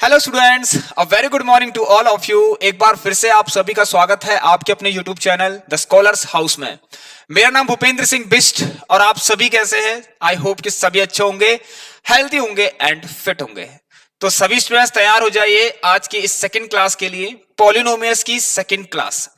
Hello students, a very good morning to all of you. एक बार फिर से आप सभी का स्वागत है आपके अपने YouTube channel the scholars house में। मेरा नाम भूपेंद्र सिंह बिष्ट और आप सभी कैसे हैं? आई होप कि सभी अच्छे होंगे, हेल्थी होंगे एंड फिट होंगे। तो सभी स्टूडेंट्स तैयार हो जाइए आज की इस सेकंड क्लास के लिए, पॉलिनोमियल्स की सेकंड क्लास।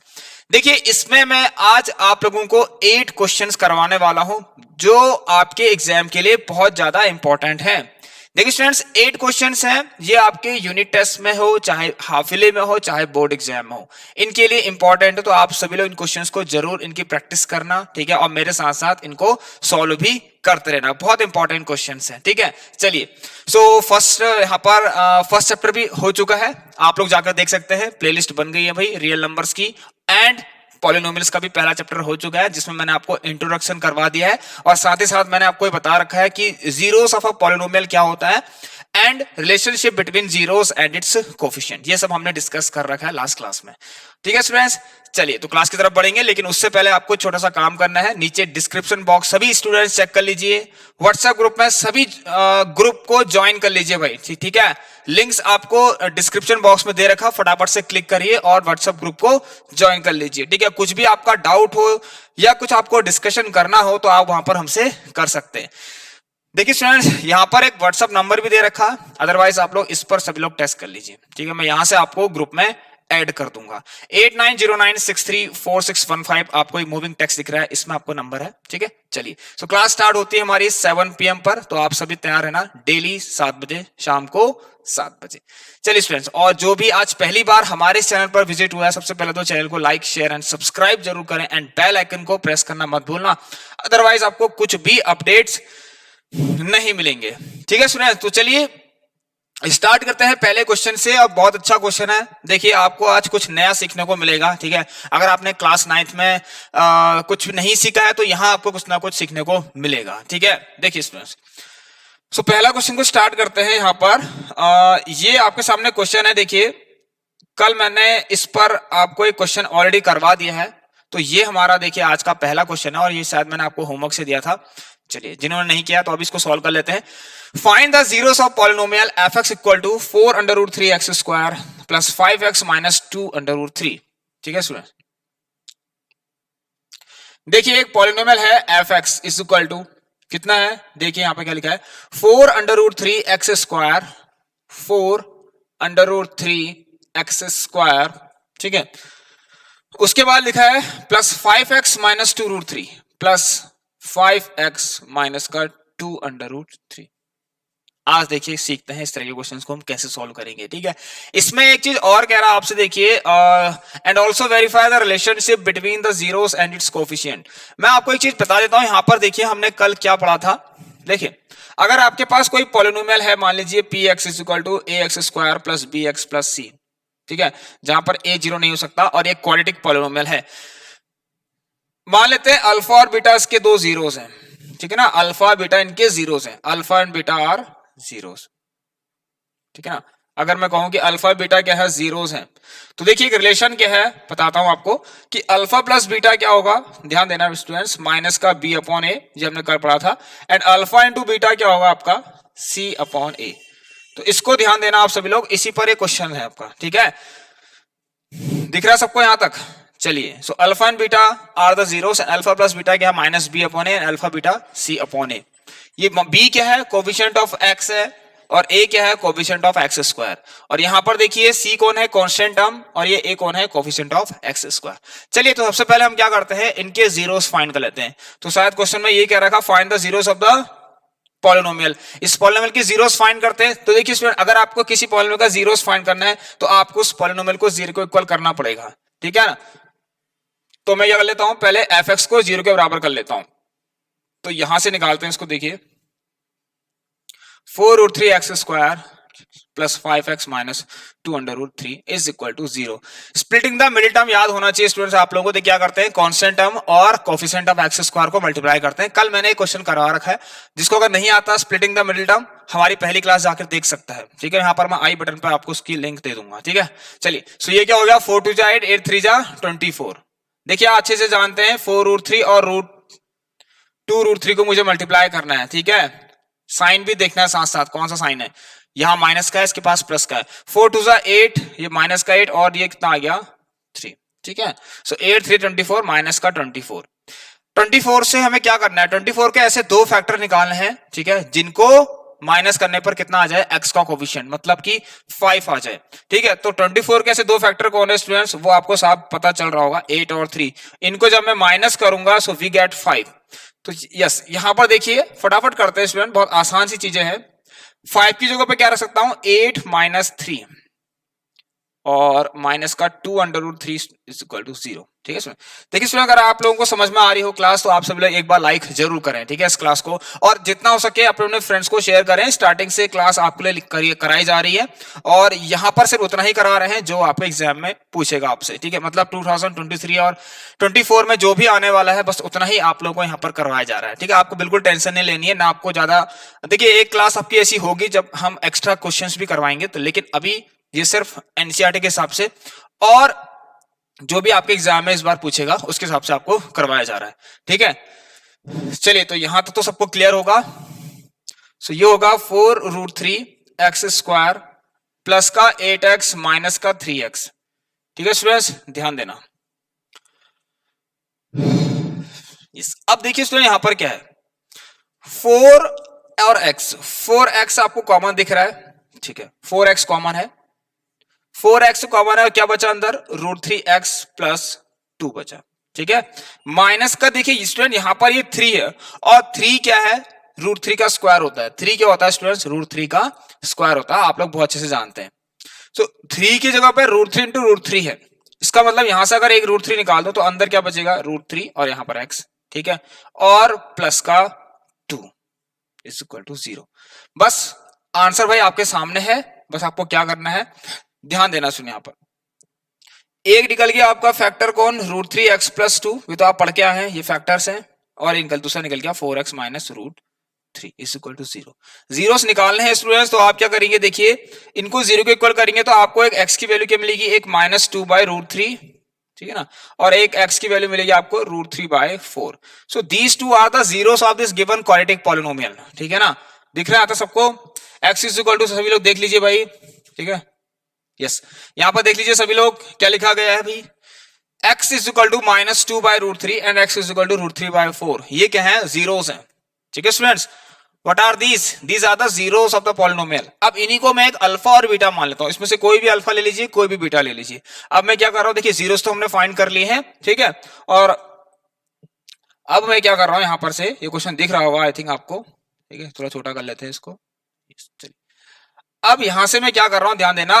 देखिए, इसमें मैं आज आप लोगों को 8 क्वेश्चंस करवाने वाला हूं जो आपके एग्जाम के लिए बहुत ज्यादा इंपॉर्टेंट हैं। देखिए स्टूडेंट्स, 8 क्वेश्चंस हैं। ये आपके यूनिट टेस्ट में हो, चाहे हाफिले में हो, चाहे बोर्ड एग्जाम में हो, इनके लिए इंपॉर्टेंट है। तो आप सभी लोग इन क्वेश्चंस को जरूर इनकी प्रैक्टिस करना, ठीक है, और मेरे साथ साथ इनको सॉल्व भी करते रहना। बहुत इंपॉर्टेंट क्वेश्चंस हैं, ठीक है। चलिए, सो फर्स्ट यहाँ पर फर्स्ट चैप्टर भी हो चुका है, आप लोग जाकर देख सकते हैं, प्लेलिस्ट बन गई है भाई रियल नंबर्स की। एंड पॉलिनोमियल्स का भी पहला चैप्टर हो चुका है जिसमें मैंने आपको इंट्रोडक्शन करवा दिया है और साथ ही साथ मैंने आपको ये बता रखा है कि जीरोस ऑफ अ पॉलिनोमियल क्या होता है and relationship between zeros and it's coefficient. ये सब हमने डिस्कस कर रखा है लास्ट क्लास में, ठीक है स्टूडेंट्स। चलिए, तो क्लास की तरफ बढ़ेंगे, लेकिन उससे पहले आपको छोटा सा काम करना है। नीचे डिस्क्रिप्शन बॉक्स सभी स्टूडेंट्स चेक कर लीजिए, व्हाट्सएप ग्रुप में सभी ग्रुप को ज्वाइन कर लीजिए भाई, ठीक है। लिंक्स आपको डिस्क्रिप्शन बॉक्स में दे रखा, फटाफट से क्लिक करिए और व्हाट्सएप ग्रुप को ज्वाइन कर लीजिए, ठीक है। कुछ भी आपका डाउट हो या कुछ आपको डिस्कशन करना हो तो आप वहां पर हमसे कर सकते हैं। देखिए स्टूडेंट्स, यहाँ पर एक व्हाट्सएप नंबर भी दे रखा, अदरवाइज आप लोग इस पर सभी लोग टेस्ट कर लीजिए, ठीक है। मैं यहां से आपको ग्रुप में ऐड कर दूंगा। 8909634615 आपको एक मूविंग टेक्स्ट दिख रहा है, इसमें आपको नंबर है, ठीक है। चलिए, सो क्लास स्टार्ट होती है हमारी 7 PM पर, तो आप सभी तैयार रहना, डेली 7 बजे, शाम को 7 बजे। चलिए स्टूडेंट्स, और जो भी आज पहली बार हमारे इस चैनल पर विजिट हुआ है, सबसे पहले तो चैनल को लाइक शेयर एंड सब्सक्राइब जरूर करें एंड बेल आइकन को प्रेस करना मत भूलना, अदरवाइज आपको कुछ भी अपडेट्स नहीं मिलेंगे, ठीक है स्टूडेंट्स। तो चलिए स्टार्ट करते हैं पहले क्वेश्चन से, और बहुत अच्छा क्वेश्चन है। देखिए, आपको आज कुछ नया सीखने को मिलेगा, ठीक है। अगर आपने क्लास 9th में कुछ नहीं सीखा है तो यहाँ आपको कुछ ना कुछ सीखने को मिलेगा, ठीक है। देखिए स्टूडेंट्स, सो पहला क्वेश्चन को स्टार्ट करते हैं। यहाँ पर ये आपके सामने क्वेश्चन है। देखिए, कल मैंने इस पर आपको एक क्वेश्चन ऑलरेडी करवा दिया है, तो ये हमारा देखिए आज का पहला क्वेश्चन है और ये शायद मैंने आपको होमवर्क से दिया था। चलिए, जिन्होंने नहीं किया तो अब इसको सॉल्व कर लेते हैं। Find the zeros of polynomial f(x) equal to 4√3x square plus 5x minus 2√3, ठीक है स्टूडेंट। देखिए, एक पॉलिनोमियल है f(x) इज इक्वल टू कितना है, देखिए यहां पे क्या लिखा है, 4√3x स्क्वायर, 4√3x स्क्वायर, ठीक है। उसके बाद लिखा है plus 5x minus 2√3 plus 5x minus का 2√3। आज देखिए सीखते हैं इस तरह के क्वेश्चंस को हम कैसे सॉल्व करेंगे, ठीक है। इसमें एक चीज और कह रहा है आपसे, देखिए, and also verify the relationship between the zeros and it's coefficient. मैं आपको एक चीज बता देता हूं, यहां पर देखिए हमने कल क्या पढ़ा था। देखिए, अगर आपके पास कोई पॉलिनोमियल है, मान लीजिए px is equal to ax square plus bx plus c, ठीक है, जहां पर a 0 नहीं हो सकता और एक क्वाड्रेटिक पॉलिनोमियल है। मान लेते हैं अल्फा और बीटा इसके 2 जीरोस हैं, ठीक है ना, अल्फा बीटा इनके जीरोस हैं, alpha and beta are zeros, ठीक है ना। अगर मैं कहूं कि अल्फा बीटा क्या है, जीरोस हैं, तो देखिए एक रिलेशन क्या है बताता हूं आपको कि अल्फा प्लस बीटा क्या होगा, ध्यान देना स्टूडेंट्स, माइनस का b अपॉन ए, जो हमने कल पढ़ा था, एंड अल्फा इंटू बीटा क्या होगा आपका c अपॉन ए। तो इसको ध्यान देना आप सभी लोग, इसी पर एक क्वेश्चन है आपका, ठीक है। दिख रहा है सबको यहां तक? चलिए, so alpha and beta are the zeros, alpha plus beta क्या है, minus b upon A, alpha beta c upon A. ये b क्या है, कोफिशिएंट ऑफ x है, और a क्या है, कोफिशिएंट ऑफ x स्क्वायर। और यहां पर देखिए c कौन है, कांस्टेंट टर्म, और ये a कौन है, कोफिशिएंट ऑफ x स्क्वायर। चलिए, तो सबसे पहले हम क्या करते हैं, इनके जीरोस फाइंड कर लेते हैं। तो शायद क्वेश्चन में ये कह रखा find the zeros of the polynomial. इस पॉलिनोमियल की जीरोस फाइंड करते हैं। तो देखिए स्टूडेंट, अगर आपको किसी पॉलिनोमियल का जीरोस फाइंड करना है तो आपको उस पॉलिनोमियल को 0 को इक्वल करना पड़ेगा, ठीक है ना। तो मैं क्या कर लेता हूं, पहले f(x) को 0 के बराबर कर लेता हूं। तो यहां से निकालते हैं इसको, देखिए 4√3x square plus 5x minus 2√3 is equal to 0। Splitting the middle term याद होना चाहिए स्टूडेंट्स आप लोगों को। तो क्या करते हैं, कांस्टेंट टर्म और कोफिशिएंट ऑफ x स्क्वायर को मल्टीप्लाई करते हैं। कल मैंने एक क्वेश्चन करवा रखा है, जिसको अगर नहीं आता स्प्लिटिंग द मिडिल टर्म, हमारी पहली क्लास जाकर देख सकता है, ठीक है। यहां पर मैं आई बटन पर आपको उसकी लिंक दे दूंगा, ठीक है। चलिए, सो ये क्या हो गया, 4 2 8, 8 3 24। देखिए, आप अच्छे से जानते हैं 4√3 और √2√3 को मुझे मल्टीप्लाई करना है, ठीक है। साइन भी देखना है साथ साथ, कौन सा साइन है, यहाँ माइनस का है, इसके पास प्लस का है। 4 2 8, ये माइनस का 8 और ये कितना आ गया 3, ठीक है। सो 8 3 24 माइनस का 24। 24 से हमें क्या करना है, 24 के ऐसे दो फैक्टर निकालने हैं, ठीक है, जिनको माइनस करने पर कितना आ जाए, x का कोफिशिएंट, मतलब कि 5 आ जाए, ठीक है। तो 24 के ऐसे दो फैक्टर कौन है स्टूडेंट्स, वो आपको साफ पता चल रहा होगा, 8 और 3। इनको जब मैं माइनस करूंगा सो वी गेट 5। तो यस, यहां पर देखिए फटाफट करते हैं स्टूडेंट, बहुत आसान सी चीजें हैं। 5 की जगह पे क्या रख सकता हूं, 8 माइनस 3 और माइनस का 2 under root 3 is equal to 0, ठीक है स्टूडेंट। देखिए स्टूडेंट, अगर आप लोगों को समझ में आ रही हो क्लास तो आप सब लोग एक बार लाइक जरूर करें, ठीक है, इस क्लास को, और जितना हो सके अपने फ्रेंड्स को शेयर करें। स्टार्टिंग से क्लास आपके लिए कराई जा रही है और यहाँ पर सिर्फ उतना ही करा रहे हैं जो आपको एग्जाम में पूछेगा आपसे, ठीक है। मतलब 2023 और 24 में जो भी आने वाला है बस उतना ही आप लोगों को यहाँ पर करवाया जा रहा है, ठीक है। आपको बिल्कुल टेंशन नहीं लेनी है, ना आपको ज्यादा, देखिए एक क्लास आपकी ऐसी होगी जब हम एक्स्ट्रा क्वेश्चंस भी करवाएंगे, तो लेकिन अभी ये सिर्फ एनसीईआरटी के हिसाब से और जो भी आपके एग्जाम में इस बार पूछेगा उसके हिसाब से आपको करवाया जा रहा है, ठीक है। चलिए, तो यहां तक तो सबको क्लियर होगा। सो ये होगा 4 रूट 3 एक्स स्क्वायर प्लस का 8x माइनस का 3x, ठीक है स्टूडेंट्स, ध्यान देना। अब देखिए स्टूडेंट, यहां पर क्या है, 4 और x, 4x आपको कॉमन दिख रहा है, ठीक है, 4x कॉमन है, 4x कॉमन है और क्या बचा अंदर, रूट 3x प्लस 2 बचा, ठीक है। माइनस का देखिए स्टूडेंट, यहां पर ये 3 है और 3 क्या है, रूट 3 का स्क्वायर होता है। 3 क्या होता है स्टूडेंट्स, रूट 3 का स्क्वायर होता है, आप लोग बहुत अच्छे से जानते हैं। सो 3 की जगह पर रूट 3 इंटू रूट 3 है, इसका मतलब यहां से अगर एक रूट 3 निकाल दो तो अंदर क्या बचेगा, रूट 3 और यहां पर x, ठीक है, और प्लस का 2 इज इक्वल टू 0। बस आंसर भाई आपके सामने है, बस आपको क्या करना है, ध्यान देना। सुनिए, यहां पर एक निकल गया आपका फैक्टर कौन, रूट 3x प्लस 2, ये तो आप पढ़ के आए हैं, ये फैक्टर्स हैं, और इनका दूसरा निकल गया 4x minus root 3 is equal to 0। Zeros निकालने हैं स्टूडेंट्स, तो आप क्या करेंगे, देखिए इनको 0 के इक्वल करेंगे तो आपको एक x की वैल्यू क्या मिलेगी, एक माइनस 2 बाय रूट 3, ठीक है ना, और एक x की वैल्यू मिलेगी आपको root 3 by 4। So these two are the zeros of this given quadratic polynomial, ठीक है ना, दिख रहा आता सबको, x इज इक्वल टू, सभी लोग देख लीजिए भाई, ठीक है, यस, यहां पर देख लीजिए सभी लोग क्या लिखा गया है भाई, x is equal to minus 2 by root 3 and x is equal to root 3 by 4, ये क्या है, जीरोस हैं, ठीक है students. What are these? These are the zeros of the polynomial. अब इन्हीं को मैं एक अल्फा और बीटा मान लेता हूं, इसमें से कोई भी अल्फा ले लीजिए, कोई भी बीटा ले लीजिए। अब मैं क्या कर रहा हूं, देखिए जीरोस तो हमने फाइंड कर लिए हैं, ठीक है, और अब मैं क्या कर रहा हूं, यहां पर से ये क्वेश्चन दिख रहा होगा आई थिंक आपको, ठीक है, थोड़ा छोटा कर लेते हैं इसको, चलिए। अब यहां से मैं क्या कर रहा हूं, ध्यान देना,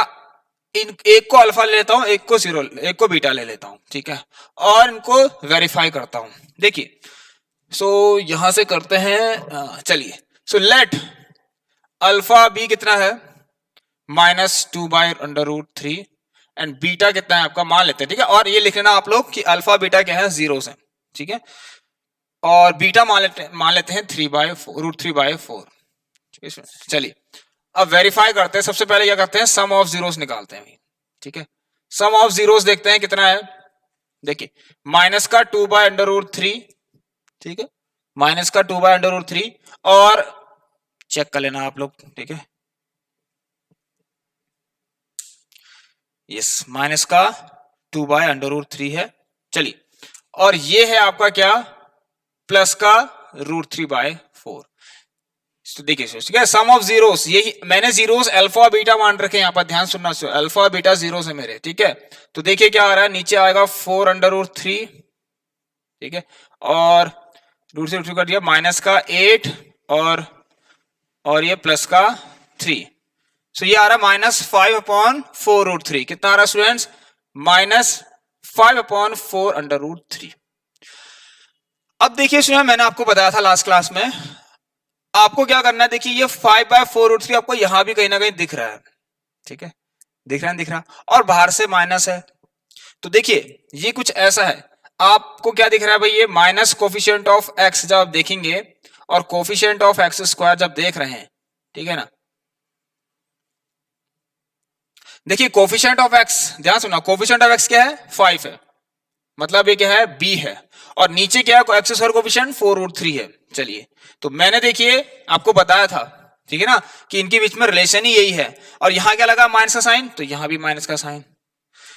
इन एक को अल्फा ले लेता हूं, एक को जीरो, एक को बीटा ले लेता हूं, ठीक है, और इनको वेरीफाई करता हूं। देखिए सो यहां से करते हैं, चलिए, सो लेट अल्फा बी कितना है, minus 2 by under root 3 and beta कितना है आपका, मान लेते हैं, ठीक है, और ये लिख लेना आप लोग कि अल्फा बीटा क्या है, जीरोस है, ठीक है, और बीटा मान लेते हैं 3 बाय रूट 3 बाय 4, ठीक है। चलिए अब वेरीफाई करते हैं, सबसे पहले क्या करते हैं, सम ऑफ जीरोस निकालते हैं, ठीक है, सम ऑफ जीरोस देखते हैं कितना है, देखिए माइनस का 2 बाय अंडर रूट 3, ठीक है, माइनस का 2 बाय अंडर रूट 3, और चेक कर लेना आप लोग, ठीक है, यस, माइनस का 2 बाय अंडर रूट 3 है, चलिए, और ये है आपका क्या, प्लस का रूट 3 बाय 4। तो देखिए ठीक है, सम ऑफ जीरोस, यही मैंने जीरोस अल्फा बीटा मान रखे हैं, यहाँ पर ध्यान सुनना, अल्फा बीटा जीरोस है मेरे, ठीक है। तो देखिए क्या आ रहा है, नीचे आएगा 4 अंडर रूट 3, ठीक है, और रूट से रूट कर दिया, माइनस का 8 और ये प्लस का 3, सो ये आ रहा है माइनस 5/4 रूट 3, कितना आ रहा है स्टूडेंट्स, माइनस 5/4 अंडर रूट 3। अब देखिए स्टूडेंट, मैंने आपको बताया था लास्ट क्लास में, आपको क्या करना है, देखिए ये 5/4 रूट 3 आपको यहां भी कहीं ना कहीं दिख रहा है, ठीक है, दिख रहा, और बाहर से माइनस है, तो देखिए ये कुछ ऐसा है, आपको क्या दिख रहा है भाई, ये माइनस कोफिशिएंट ऑफ एक्स जब आप देखेंगे और कोफिशिएंट ऑफ एक्स स्क्वायर जब देख रहे हैं, ठीक है ना, देखिए कोफिशिएंट ऑफ एक्स, ध्यान सुना, कोफिशिएंट ऑफ एक्स क्या है, 5 है, मतलब ये क्या है, बी है, और नीचे क्या है, एक्स स्क्वायर कोफिशिएंट 4 रूट 3 है, चलिए, तो मैंने देखिए आपको बताया था, ठीक है ना, कि इनके बीच में रिलेशन ही यही है। और यहां क्या लगा, माइनस का साइन, तो यहां भी माइनस का साइन।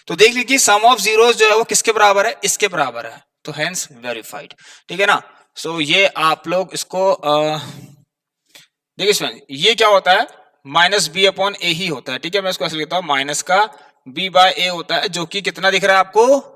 तो देख लीजिए सम ऑफ जीरोस जो है वो किसके बराबर है, इसके बराबर है, तो हेंस वेरीफाइड। ठीक है ना। सो ये आप लोग इसको देखिए स्टूडेंट, ये क्या होता है, माइनस बी अपॉन ए ही होता है। ठीक है, मैं इसको ऐसे लिखता हूं, माइनस का बी बाय ए होता है, जो कि कितना दिख रहा है आपको,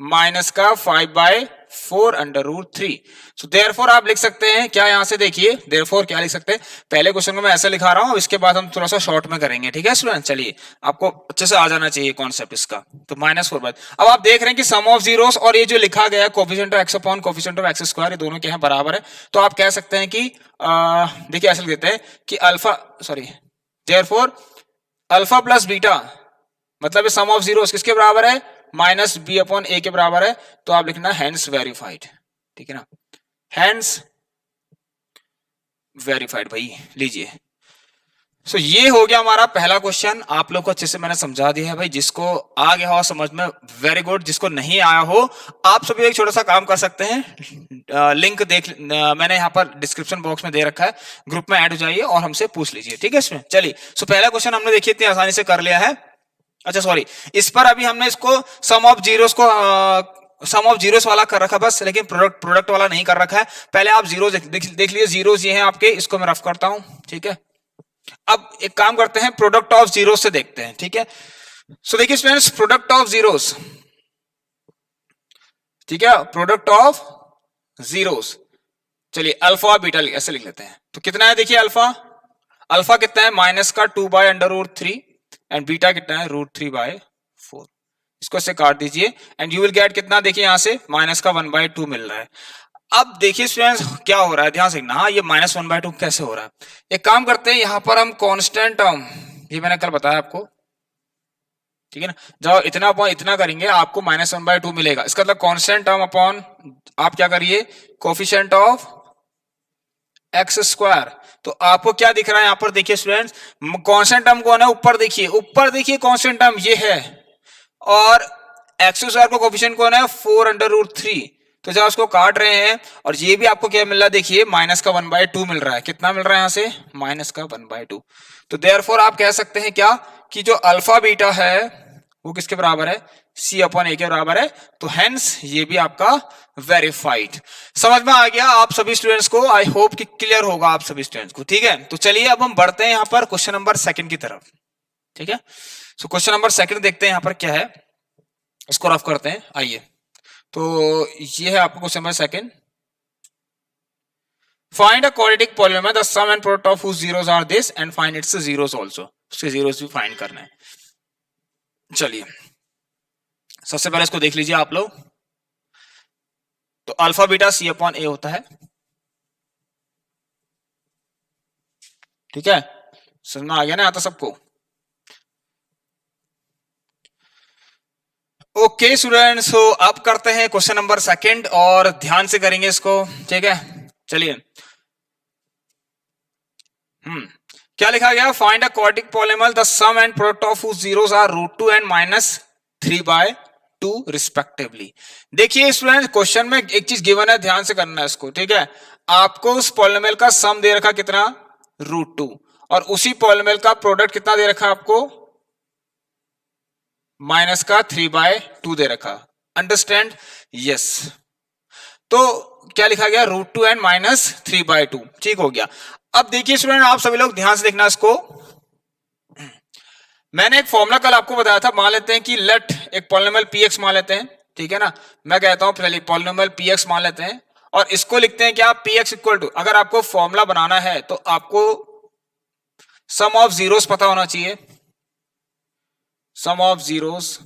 माइनस का 5/4 अंडर रूट 3। सो देयरफॉर आप लिख सकते हैं क्या, यहां से देखिए देयरफॉर क्या लिख सकते हैं, पहले क्वेश्चन को मैं ऐसा लिखा रहा हूं, इसके बाद हम थोड़ा सा शॉर्ट में करेंगे। ठीक है स्टूडेंट, चलिए आपको अच्छे से आ जाना चाहिए कॉन्सेप्ट इसका। तो -4 अब आप देख रहे हैं कि सम ऑफ जीरोस और ये जो लिखा गया है coefficient of x upon coefficient of x square, ये दोनों क्या है, बराबर है। तो आप कह सकते हैं कि देखिए ऐसे लिख देते हैं कि alpha therefore alpha plus beta, मतलब सम ऑफ जीरोस किसके बराबर है, माइनस बी अपॉन ए के बराबर है। तो आप लिखना हेंस वेरीफाइड। ठीक है ना, हेंस वेरीफाइड भाई, लीजिए। सो ये हो गया हमारा पहला क्वेश्चन, आप लोग को अच्छे से मैंने समझा दिया है भाई। जिसको आ गया हो समझ में वेरी गुड, जिसको नहीं आया हो आप सभी एक छोटा सा काम कर सकते हैं, लिंक देख मैंने यहाँ पर डिस्क्रिप्शन बॉक्स में दे रखा है, ग्रुप में ऐड हो जाइए और हमसे पूछ लीजिए। ठीक है इसमें, चलिए। सो पहला क्वेश्चन हमने देखिए इतनी आसानी से कर लिया है। अच्छा सॉरी, इस पर अभी हमने इसको सम ऑफ जीरोस वाला कर रखा बस, लेकिन प्रोडक्ट वाला नहीं कर रखा है। पहले आप जीरो देख लीजिए, जीरोस ये हैं आपके, इसको मैं रफ करता हूं। ठीक है, अब एक काम करते हैं, प्रोडक्ट ऑफ जीरोस से देखते हैं। ठीक है, सो देखिए स्टूडेंट्स, प्रोडक्ट ऑफ जीरोस, ठीक है, प्रोडक्ट ऑफ जीरोस, चलिए अल्फा और बीटा ऐसे लिख लेते हैं। तो कितना है देखिए, अल्फा कितना है, माइनस का 2/√3 एंड बीटा कितना है, √3/4। इसको से काट दीजिए एंड यू विल गेट कितना, देखिए यहां से माइनस का 1/2 मिल रहा है। अब देखिए स्टूडेंट्स क्या हो रहा है, ध्यान से देखना। हाँ, ये -1/2 कैसे हो रहा है, एक काम करते हैं, यहां पर हम कांस्टेंट टर्म, ये मैंने कल बताया आपको, ठीक है ना, जब इतना अपॉन इतना करेंगे आपको -1/2 मिलेगा। इसका मतलब कांस्टेंट टर्म अपॉन आप क्या करिए, कोफिशिएंट ऑफ एक्स स्क्वायर। तो आपको क्या दिख रहा है यहां पर, देखिए स्टूडेंट्स, कांस्टेंट टर्म कौन है, ऊपर देखिए कांस्टेंट टर्म ये है, और एक्स स्क्वायर का कोफिशिएंट कौन है, 4/√3। तो जब उसको काट रहे हैं, और ये भी आपको क्या मिल रहा है, देखिए माइनस का 1/2 मिल रहा है। कितना मिल रहा है यहां से, माइनस का 1/2। तो देयरफॉर आप कह सकते हैं क्या, कि जो अल्फा बीटा है वो किसके बराबर है, सी अपॉन ए के बराबर है। तो हेंस ये भी आपका वेरीफाइड। समझ में आ गया आप सभी स्टूडेंट्स को, आई होप कि क्लियर होगा आप सभी स्टूडेंट्स को। ठीक है, तो चलिए अब हम बढ़ते हैं यहां पर क्वेश्चन नंबर 2 की तरफ। ठीक है, सो क्वेश्चन नंबर 2 देखते हैं यहां पर क्या है, इसको रफ करते हैं, आइए। तो ये है आपको question number 2, find a quadratic polynomial the sum and product of whose zeros are this and find its zeros also. उसके जीरोस भी फाइंड करना है। चलिए सबसे पहले इसको देख लीजिए आप लोग। तो अल्फा बीटा सी अपॉन ए होता है। ठीक है, समझ में आ गया ना आता सबको। ओके स्टूडेंट्स, सो अब करते हैं क्वेश्चन नंबर 2 और ध्यान से करेंगे इसको। ठीक है, चलिए। क्या लिखा गया, find a quadratic polynomial the sum and product of whose zeros are √2 and -3/2 respectively. देखिए स्टूडेंट, क्वेश्चन में एक चीज गिवन है, ध्यान से करना है इसको। ठीक है, आपको उस पॉलीनोमियल का सम दे रखा कितना, √2, और उसी पॉलीनोमियल का प्रोडक्ट कितना दे रखा आपको, माइनस का 3/2 दे रखा। Understand, yes. तो क्या लिखा गया, √2 एंड -3/2। ठीक हो गया। अब देखिए स्टूडेंट, आप सभी लोग ध्यान से देखना इसको। मैंने एक फॉर्मूला कल आपको बताया था, मान लेते हैं कि लेट एक पॉलिनोमियल px मान लेते हैं। ठीक है ना, मैं कहता हूं पहले पॉलिनोमियल px मान लेते हैं, और इसको लिखते हैं क्या, px इक्वल टू, अगर आपको फॉर्मूला बनाना है तो आपको सम ऑफ जीरोस पता होना चाहिए, सम ऑफ जीरोस,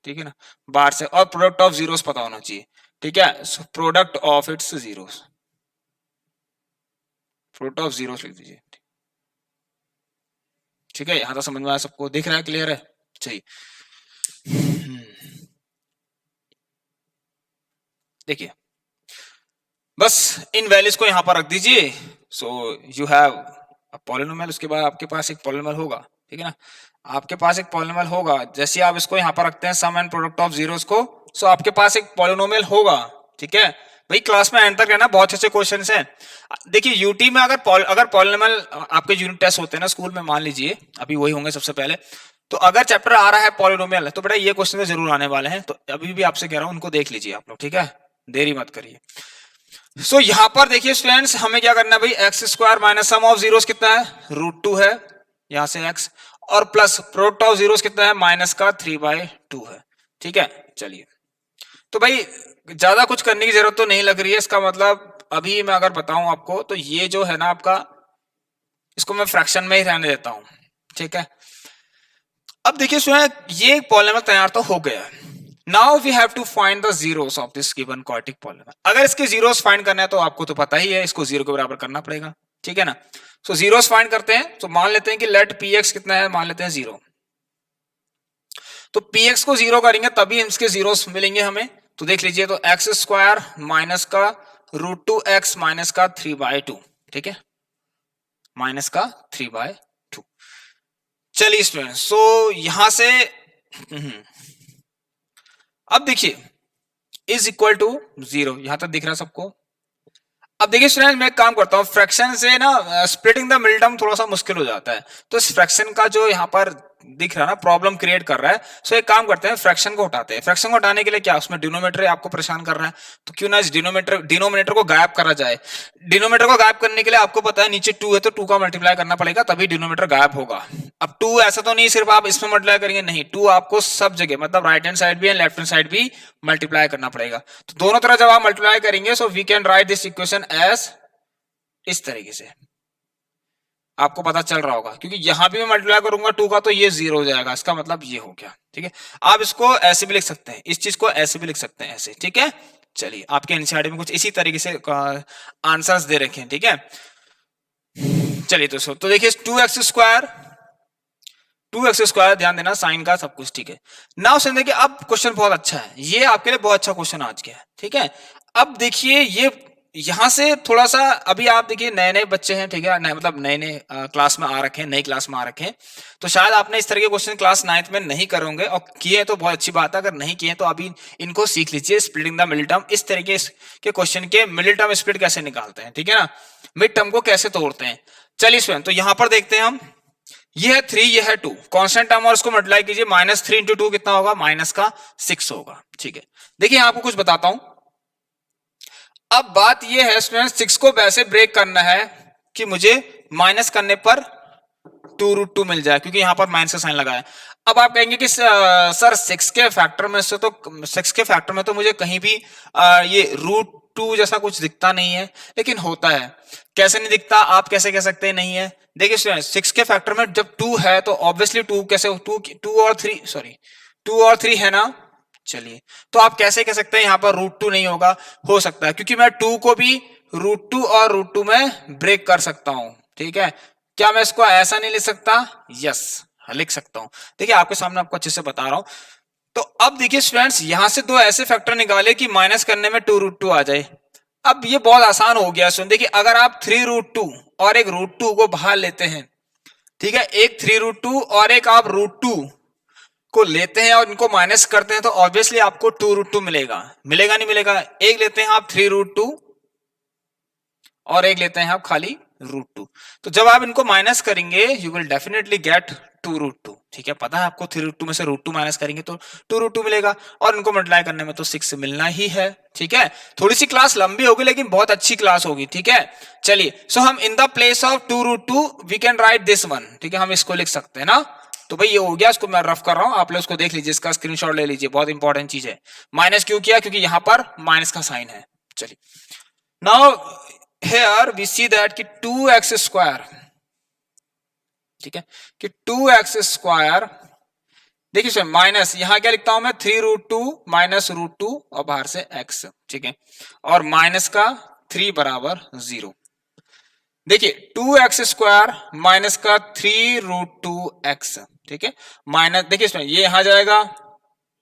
ठीक है ना, बाहर से, और प्रोडक्ट ऑफ जीरोस पता होना चाहिए। ठीक है, so product of its zeros, product of zeros लिख दीजिए। ठीक है, यहां तक समझ में आया सबको, दिख रहा है, क्लियर है, चाहिए। देखिए बस इन वैल्यूज को यहां पर रख दीजिए। So you have a polynomial, उसके बाद आपके पास एक पॉलिनोमियल होगा। ठीक है ना, आपके पास एक पॉलिनोमियल होगा, जैसे आप इसको यहां पर रखते हैं सम एंड प्रोडक्ट ऑफ जीरोस को, सो आपके पास एक पॉलिनोमियल होगा। ठीक है, भाई क्लास में एंड तक रहना, बहुत अच्छे क्वेश्चन हैं। देखिए यूटी में अगर पॉलिनोमियल आपके यूनिट टेस्ट होते हैं ना स्कूल में, मान लीजिए अभी वही होंगे सबसे पहले, तो अगर चैप्टर आ रहा है पॉलिनोमियल तो बेटा ये क्वेश्चन तो जरूर आने वाले हैं, तो अभी भी आपसे कह रहा हूं उनको देख लीजिए आप लोग, ठीक है, देरी मत करिए। सो यहाँ पर देखिए स्टूडेंट्स हमें क्या करना है भाई, x square minus sum of zeros कितना है, √2 है, यहां से एक्स, और प्लस प्रोडक्ट ऑफ जीरोस कितना है, माइनस का 3/2 है, ठीक है। चलिए तो भाई ज्यादा कुछ करने की जरूरत तो नहीं लग रही है, इसका मतलब अभी मैं अगर बताऊं आपको तो ये जो है ना आपका, इसको मैं फ्रैक्शन में ही रहने देता हूं, ठीक है। अब देखिए स्टूडेंट ये पॉलिनोमियल तैयार तो हो गया, now we have to find the zeros of this given quadratic polynomial. अगर इसके जीरोस फाइंड करना है तो आपको तो पता ही है, इसको जीरो के बराबर करना पड़ेगा, ठीक है ना। सो जीरोस फाइंड करते हैं, तो मान लेते हैं कि लेट पी एक्स कितना है, मान लेते हैं 0। तो पी एक्स को 0 करेंगे तभी इसके जीरोस मिलेंगे हमें, तो देख लीजिए, तो एक्स स्क्वायर माइनस का √2x माइनस का 3/2, ठीक है, माइनस का 3/2। चलिए स्टूडेंट, सो यहां से अब देखिए इज इक्वल टू 0, यहां तक दिख रहा है सबको। अब देखिए स्टूडेंट मैं एक काम करता हूं, फ्रैक्शन से ना स्प्लिटिंग द मिडिल टर्म थोड़ा सा मुश्किल हो जाता है, तो इस फ्रैक्शन का जो यहाँ पर दिख रहा है ना प्रॉब्लम क्रिएट कर रहा है, सो एक काम करते हैं फ्रैक्शन को हटाते हैं। फ्रैक्शन को हटाने के लिए क्या, उसमें डिनोमिनेटर आपको परेशान कर रहा है, तो क्यों ना इस डिनोमिनेटर को गायब करा जाए। डिनोमिनेटर को गायब करने के लिए आपको पता है नीचे 2 है तो 2 का मल्टीप्लाई करना पड़ेगा, तभी डिनोमिनेटर गायब होगा। अब 2 ऐसा तो नहीं सिर्फ आप इसमें मल्टीप्लाई करेंगे, नहीं, 2 आपको सब जगह मतलब राइट हैंड साइड भी एंड लेफ्ट हैंड साइड भी मल्टीप्लाई करना पड़ेगा। तो दोनों तरह जब आप मल्टीप्लाई करेंगे, so we can write this equation as इस तरीके से, आपको पता चल रहा होगा, क्योंकि यहां भी मैं मल्टीप्लाई करूंगा 2 का तो ये 0 हो जाएगा, इसका मतलब ये हो गया, ठीक है। आप इसको ऐसे भी लिख सकते हैं, इस चीज को ऐसे भी लिख सकते हैं, ऐसे, ठीक है। चलिए आपके एनसीईआरटी में कुछ इसी तरीके से आंसर्स दे रखे हैं, ठीक है। चलिए दोस्तों, तो देखिए 2x स्क्वायर ध्यान देना, साइन का सब कुछ, ठीक है। नाउ समझिए कि अब क्वेश्चन बहुत अच्छा है, ये आपके लिए बहुत अच्छा क्वेश्चन आज के है, ठीक है। अब देखिए ये यहां से थोड़ा सा, अभी आप देखिए नए नए बच्चे हैं, ठीक है, मतलब नए नए क्लास में आ रखे हैं, नई क्लास में आ रखे हैं, तो शायद आपने इस तरह के क्वेश्चन क्लास 9th में नहीं करोगे, और किए तो बहुत अच्छी बात है, अगर नहीं किए तो अभी इनको सीख लीजिए, स्प्लिटिंग द मिडिल टर्म, इस तरीके के क्वेश्चन के मिडिल टर्म स्प्लिट कैसे निकालते हैं, ठीक है ना, मिड टर्म को कैसे तोड़ते हैं। चलिए स्टूडेंट, तो यहां पर देखते हैं हम, ये है 3, ये है 2, कांस्टेंट टर्म और उसको मल्टीप्लाई कीजिए, -3 × 2 कितना होगा, -6 होगा, ठीक है। देखिए आपको कुछ बताता हूं, अब बात ये है स्टूडेंट, 6 को वैसे ब्रेक करना है कि मुझे माइनस करने पर 2√2 मिल जाए, क्योंकि यहां पर माइनस का साइन लगा है। अब आप कहेंगे कि सर 6 के फैक्टर में से तो 6 के फैक्टर में तो मुझे कहीं भी ये √2 जैसा कुछ दिखता नहीं है, लेकिन होता है। कैसे नहीं दिखता, आप कैसे कह सकते हैं नहीं है। देखिए स्टूडेंट 6 के फैक्टर में जब 2 है तो ऑब्वियसली 2 कैसे 2 और 3 है ना। चलिए तो आप कैसे कह सकते हैं यहां पर √2 नहीं होगा, हो सकता है क्योंकि मैं 2 को भी √2 और √2 में ब्रेक कर सकता हूं, ठीक है। क्या मैं इसको ऐसा नहीं लिख सकता, यस लिख सकता हूं। देखिए आपके सामने आपको अच्छे से बता रहा हूं। तो अब देखिए स्टूडेंट्स यहां से दो ऐसे फैक्टर निकाले कि माइनस करने में 2√2 आ जाए। अब ये बहुत आसान हो गया। सुन देखिए अगर आप 3√2 और एक √2 को बाहर लेते हैं, ठीक है, एक 3√2 और एक आप √2 को लेते हैं और इनको माइनस करते हैं तो ऑब्वियसली आपको 2√2 मिलेगा, मिलेगा नहीं मिलेगा। एक लेते हैं आप 3√2 और एक लेते हैं आप खाली √2, तो जब आप इनको माइनस करेंगे यू विल डेफिनेटली गेट 2√2, ठीक है। पता है आपको 3√2 में से √2 माइनस करेंगे तो 2√2 मिलेगा, और इनको मल्टीप्लाई करने में तो 6 मिलना ही है, ठीक है। थोड़ी सी क्लास लंबी होगी लेकिन बहुत अच्छी क्लास होगी, ठीक है। चलिए सो हम in the place of 2√2 we can write this one, ठीक है, हम इसको लिख सकते हैं ना। तो भाई ये हो गया, इसको मैं रफ कर रहा हूं, आप लोग इसको देख लीजिए, इसका स्क्रीनशॉट ले लीजिए, बहुत इंपॉर्टेंट चीज है। माइनस क्यों किया, क्योंकि यहां पर माइनस का साइन है। चलिए now here we see that कि 2x स्क्वायर, ठीक है, कि 2x स्क्वायर, देखिए सर माइनस यहां क्या लिखता हूं मैं 3√2 माइनस √2 और बाहर से x, ठीक है, और माइनस का 3 बराबर 0। देखिए 2x स्क्वायर माइनस का 3√2x, ठीक है, माइनस देखिए इसमें ये यहां जाएगा,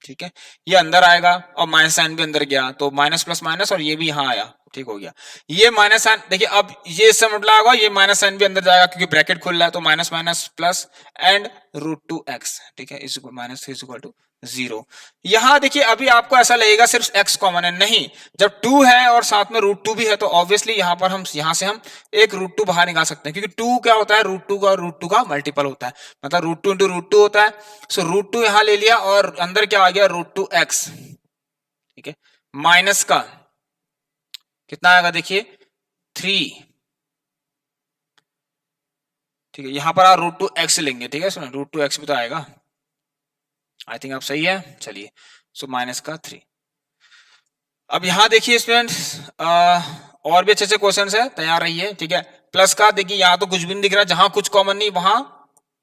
ठीक है, ये अंदर आएगा और माइनस साइन भी अंदर गया तो माइनस प्लस माइनस, और ये भी यहां आया, ठीक हो गया। ये माइनस साइन देखिए अब ये इससे मल्टीप्लाई होगा, ये माइनस साइन भी अंदर जाएगा क्योंकि ब्रैकेट खुल रहा है, तो minus minus plus and √2x, ठीक है, इज माइनस 3 = 0। यहां देखिए अभी आपको ऐसा लगेगा सिर्फ x कॉमन है, नहीं, जब 2 है और साथ में √2 भी है तो ऑब्वियसली यहां पर हम यहां से हम एक √2 बाहर निकाल सकते हैं, क्योंकि 2 क्या होता है, √2 का मल्टीपल होता है, मतलब √2 इंटू √2 होता है। सो √2 यहां ले लिया और अंदर क्या आ गया, √2x, ठीक है, माइनस का कितना आएगा देखिए 3, ठीक है, यहां पर आप √2x लेंगे, ठीक है, सुनो √2x भी तो आएगा, आई थिंक आप सही है, चलिए, सो माइनस का 3। अब यहां देखिए स्टूडेंट्स और भी अच्छे अच्छे क्वेश्चंस है, तैयार रहिए, ठीक है। प्लस का देखिए यहां तो कुछ भी नहीं दिख रहा, जहां कुछ कॉमन नहीं वहां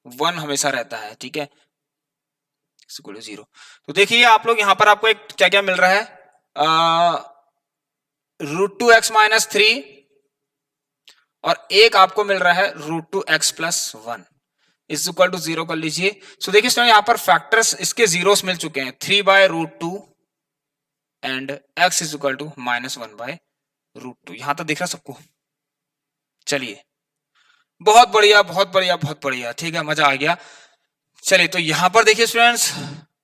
1 हमेशा रहता है, ठीक है, 0। तो देखिए आप लोग यहां पर आपको एक क्या क्या मिल रहा है, √2x माइनस 3 और एक आपको मिल रहा है √2x plus 1 is equal to 0 कर लीजिए। सो देखिए स्टूडेंट यहां पर फैक्टर्स इसके जीरोस मिल चुके हैं, 3/√2 and x is equal to -1/√2, यहां तक दिख रहा सबको, चलिए, बहुत बढ़िया बहुत बढ़िया बहुत बढ़िया, ठीक है, मजा आ गया। चलिए तो यहां पर देखिए स्टूडेंट्स,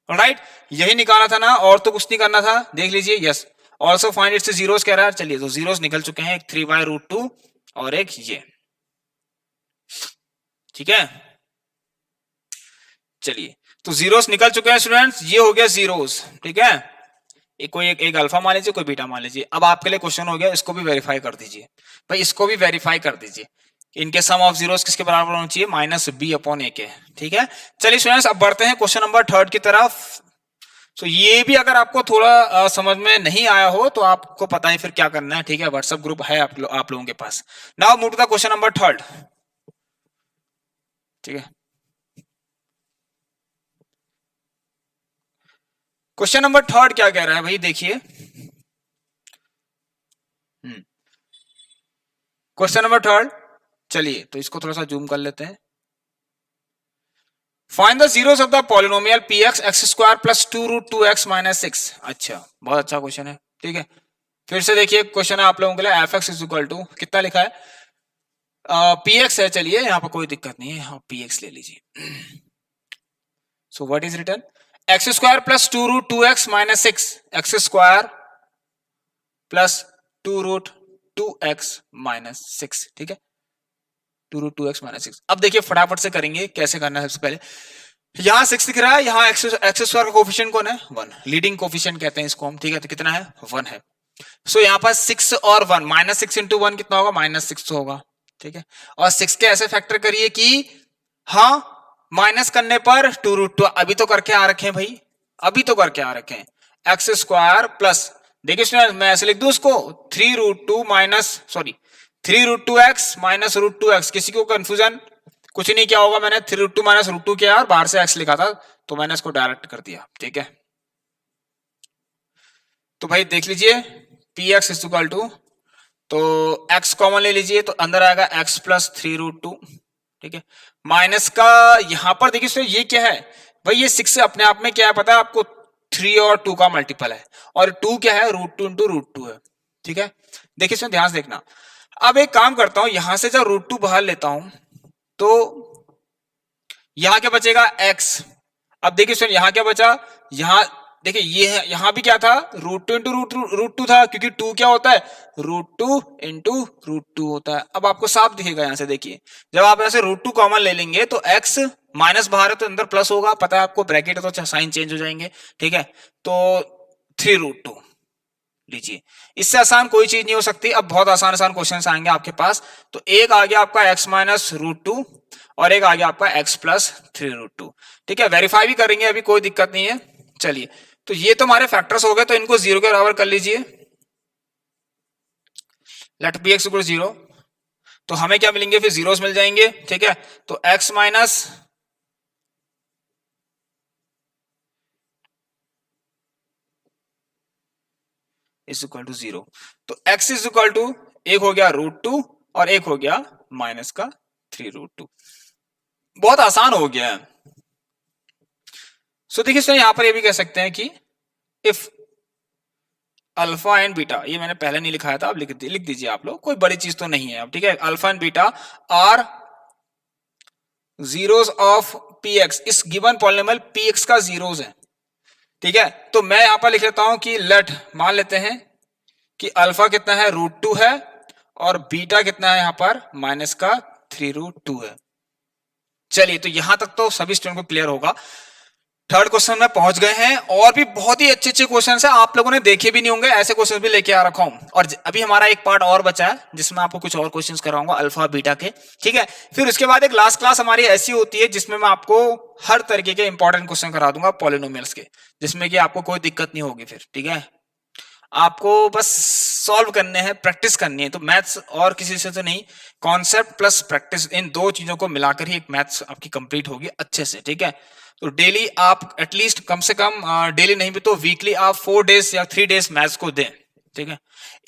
राइट, यही निकाला था ना, और तो कुछ नहीं करना था, देख लीजिए, yes, also find its zeros कह रहा है, चलिए तो जीरोस निकल चुके हैं, एक 3/√2 और एक ये, ठीक है, चलिए तो जीरोस निकल चुके हैं स्टूडेंट्स, ये हो गया जीरोस, ठीक है, एक अल्फा मान लीजिए, कोई बीटा मान लीजिए। अब आपके लिए क्वेश्चन हो गया, इसको भी वेरीफाई कर दीजिए भाई, इसको भी वेरीफाई कर दीजिए, इनके सम ऑफ जीरोस किसके बराबर होना चाहिए, -b/a के, ठीक है। चलिए स्टूडेंट्स अब बढ़ते हैं क्वेश्चन नंबर 3 की तरफ। तो ये भी अगर आपको थोड़ा समझ में नहीं आया हो तो आपको पता है फिर क्या करना है, ठीक है, व्हाट्सएप ग्रुप है आप लोगों के पास। Now move to the question number 3, ठीक है। क्वेश्चन नंबर 3 क्या कह रहा है भाई, देखिए, क्वेश्चन नंबर 3, चलिए तो इसको थोड़ा सा जूम कर लेते हैं। Find the zeros of the polynomial px x² plus 2√2x minus 6। अच्छा, बहुत अच्छा क्वेश्चन है, ठीक है। फिर से देखिए क्वेश्चन है आप लोगों के लिए, fx इज इक्वल टू कितना लिखा है, px है, चलिए यहाँ पर कोई दिक्कत नहीं है, हाँ px ले लीजिए। So what is return, x² plus 2√2x minus 6, x² plus 2√2x minus 6, ठीक है, 2√2x माइनस 6। अब देखिए फटाफट से करेंगे, कैसे करना है, सबसे पहले यहां 6 दिख रहा है, यहां x² का कोफिशिएंट कौन है, 1, लीडिंग कोफिशिएंट कहते हैं इसको हम, ठीक है, तो कितना है, 1 है। सो यहाँ पर 6 और 1, -6 इंटू 1 कितना होगा, -6 होगा, ठीक है, और 6 के ऐसे फैक्टर करिए कि हाँ माइनस करने पर 2√2, अभी तो करके आ रखे हैं भाई, अभी तो करके आ रखे हैं, x² प्लस, देखिए मैं ऐसे लिख दूं उसको 3√2 minus, sorry 3√2x minus √2x, किसी को कंफ्यूजन कुछ नहीं, क्या होगा, मैंने 3√2 माइनस √2 किया और बाहर से x लिखा था तो मैंने इसको डायरेक्ट कर दिया, ठीक है। तो भाई देख लीजिए px इज इक्वल टू, तो x कॉमन ले लीजिए तो अंदर आएगा x प्लस 3√2, ठीक है, माइनस का यहां पर देखिए ये क्या है भाई, ये 6 अपने आप में क्या है पता है आपको, 3 और 2 का मल्टीपल है, और 2 क्या है, √2 इंटू √2 है, ठीक है। देखिए इसमें ध्यान से देखना, अब एक काम करता हूं, यहां से जब √2 बाहर लेता हूं तो यहां क्या बचेगा, x। अब देखिए सुन यहां क्या बचा, यहां देखिए ये है, यहां भी क्या था, √2 इंटू √2 था, क्योंकि 2 क्या होता है, √2 इंटू √2 होता है। अब आपको साफ दिखेगा यहां से, देखिए जब आप यहां से √2 कॉमन ले लेंगे तो x माइनस बाहर है तो अंदर प्लस होगा, पता है आपको, ब्रैकेट है तो साइन चेंज हो जाएंगे, ठीक है, तो 3√2 लीजिए, इससे आसान कोई चीज नहीं हो सकती। अब बहुत आसान आसान क्वेश्चंस आएंगे आपके पास, तो एक आ गया आपका x माइनस √2 और एक आ गया आपका x प्लस 3√2, ठीक है, वेरीफाई भी करेंगे, अभी कोई दिक्कत नहीं है। चलिए तो ये तो हमारे फैक्टर्स हो गए, तो इनको 0 के बराबर कर लीजिए, लेट px इक्वल 0, तो हमें क्या मिलेंगे, फिर जीरोस मिल जाएंगे, ठीक है, तो x minus is equal to 0, तो x इज इक्वल टू एक हो गया √2 और एक हो गया माइनस का 3√2, बहुत आसान हो गया है। सो देखिए यहां पर ये भी कह सकते हैं कि इफ अल्फा एंड बीटा, ये मैंने पहले नहीं लिखाया था, अब लिख दीजिए आप लोग, कोई बड़ी चीज तो नहीं है अब, ठीक है, alpha and beta are zeros of px, इस गिवन पॉलिनोमियल px का जीरोस है, ठीक है, तो मैं यहां पर लिख लेता हूं कि लेट, मान लेते हैं कि अल्फा कितना है √2 है और बीटा कितना है यहां पर माइनस का 3√2 है। चलिए, तो यहां तक तो सभी स्टूडेंट को क्लियर होगा। थर्ड क्वेश्चन में पहुंच गए हैं और भी बहुत ही अच्छे अच्छे क्वेश्चन है, आप लोगों ने देखे भी नहीं होंगे, ऐसे क्वेश्चन भी लेके आ रखा हूं। और अभी हमारा एक पार्ट और बचा है जिसमें आपको कुछ और क्वेश्चंस कराऊंगा अल्फा बीटा के, ठीक है। फिर उसके बाद एक लास्ट क्लास हमारी ऐसी होती है जिसमें मैं आपको हर तरीके के इंपॉर्टेंट क्वेश्चन करा दूंगा पॉलिनोमियल्स के, जिसमें कि आपको कोई दिक्कत नहीं होगी फिर, ठीक है। आपको बस सॉल्व करने हैं, प्रैक्टिस करनी है, तो मैथ्स और किसी से तो नहीं, कॉन्सेप्ट प्लस प्रैक्टिस, इन दो चीजों को मिलाकर ही एक मैथ्स आपकी कंप्लीट होगी अच्छे से, ठीक है। तो डेली आप एटलीस्ट कम से कम डेली नहीं भी तो वीकली आप 4 डेज या 3 डेज मैथ्स को दें, ठीक है।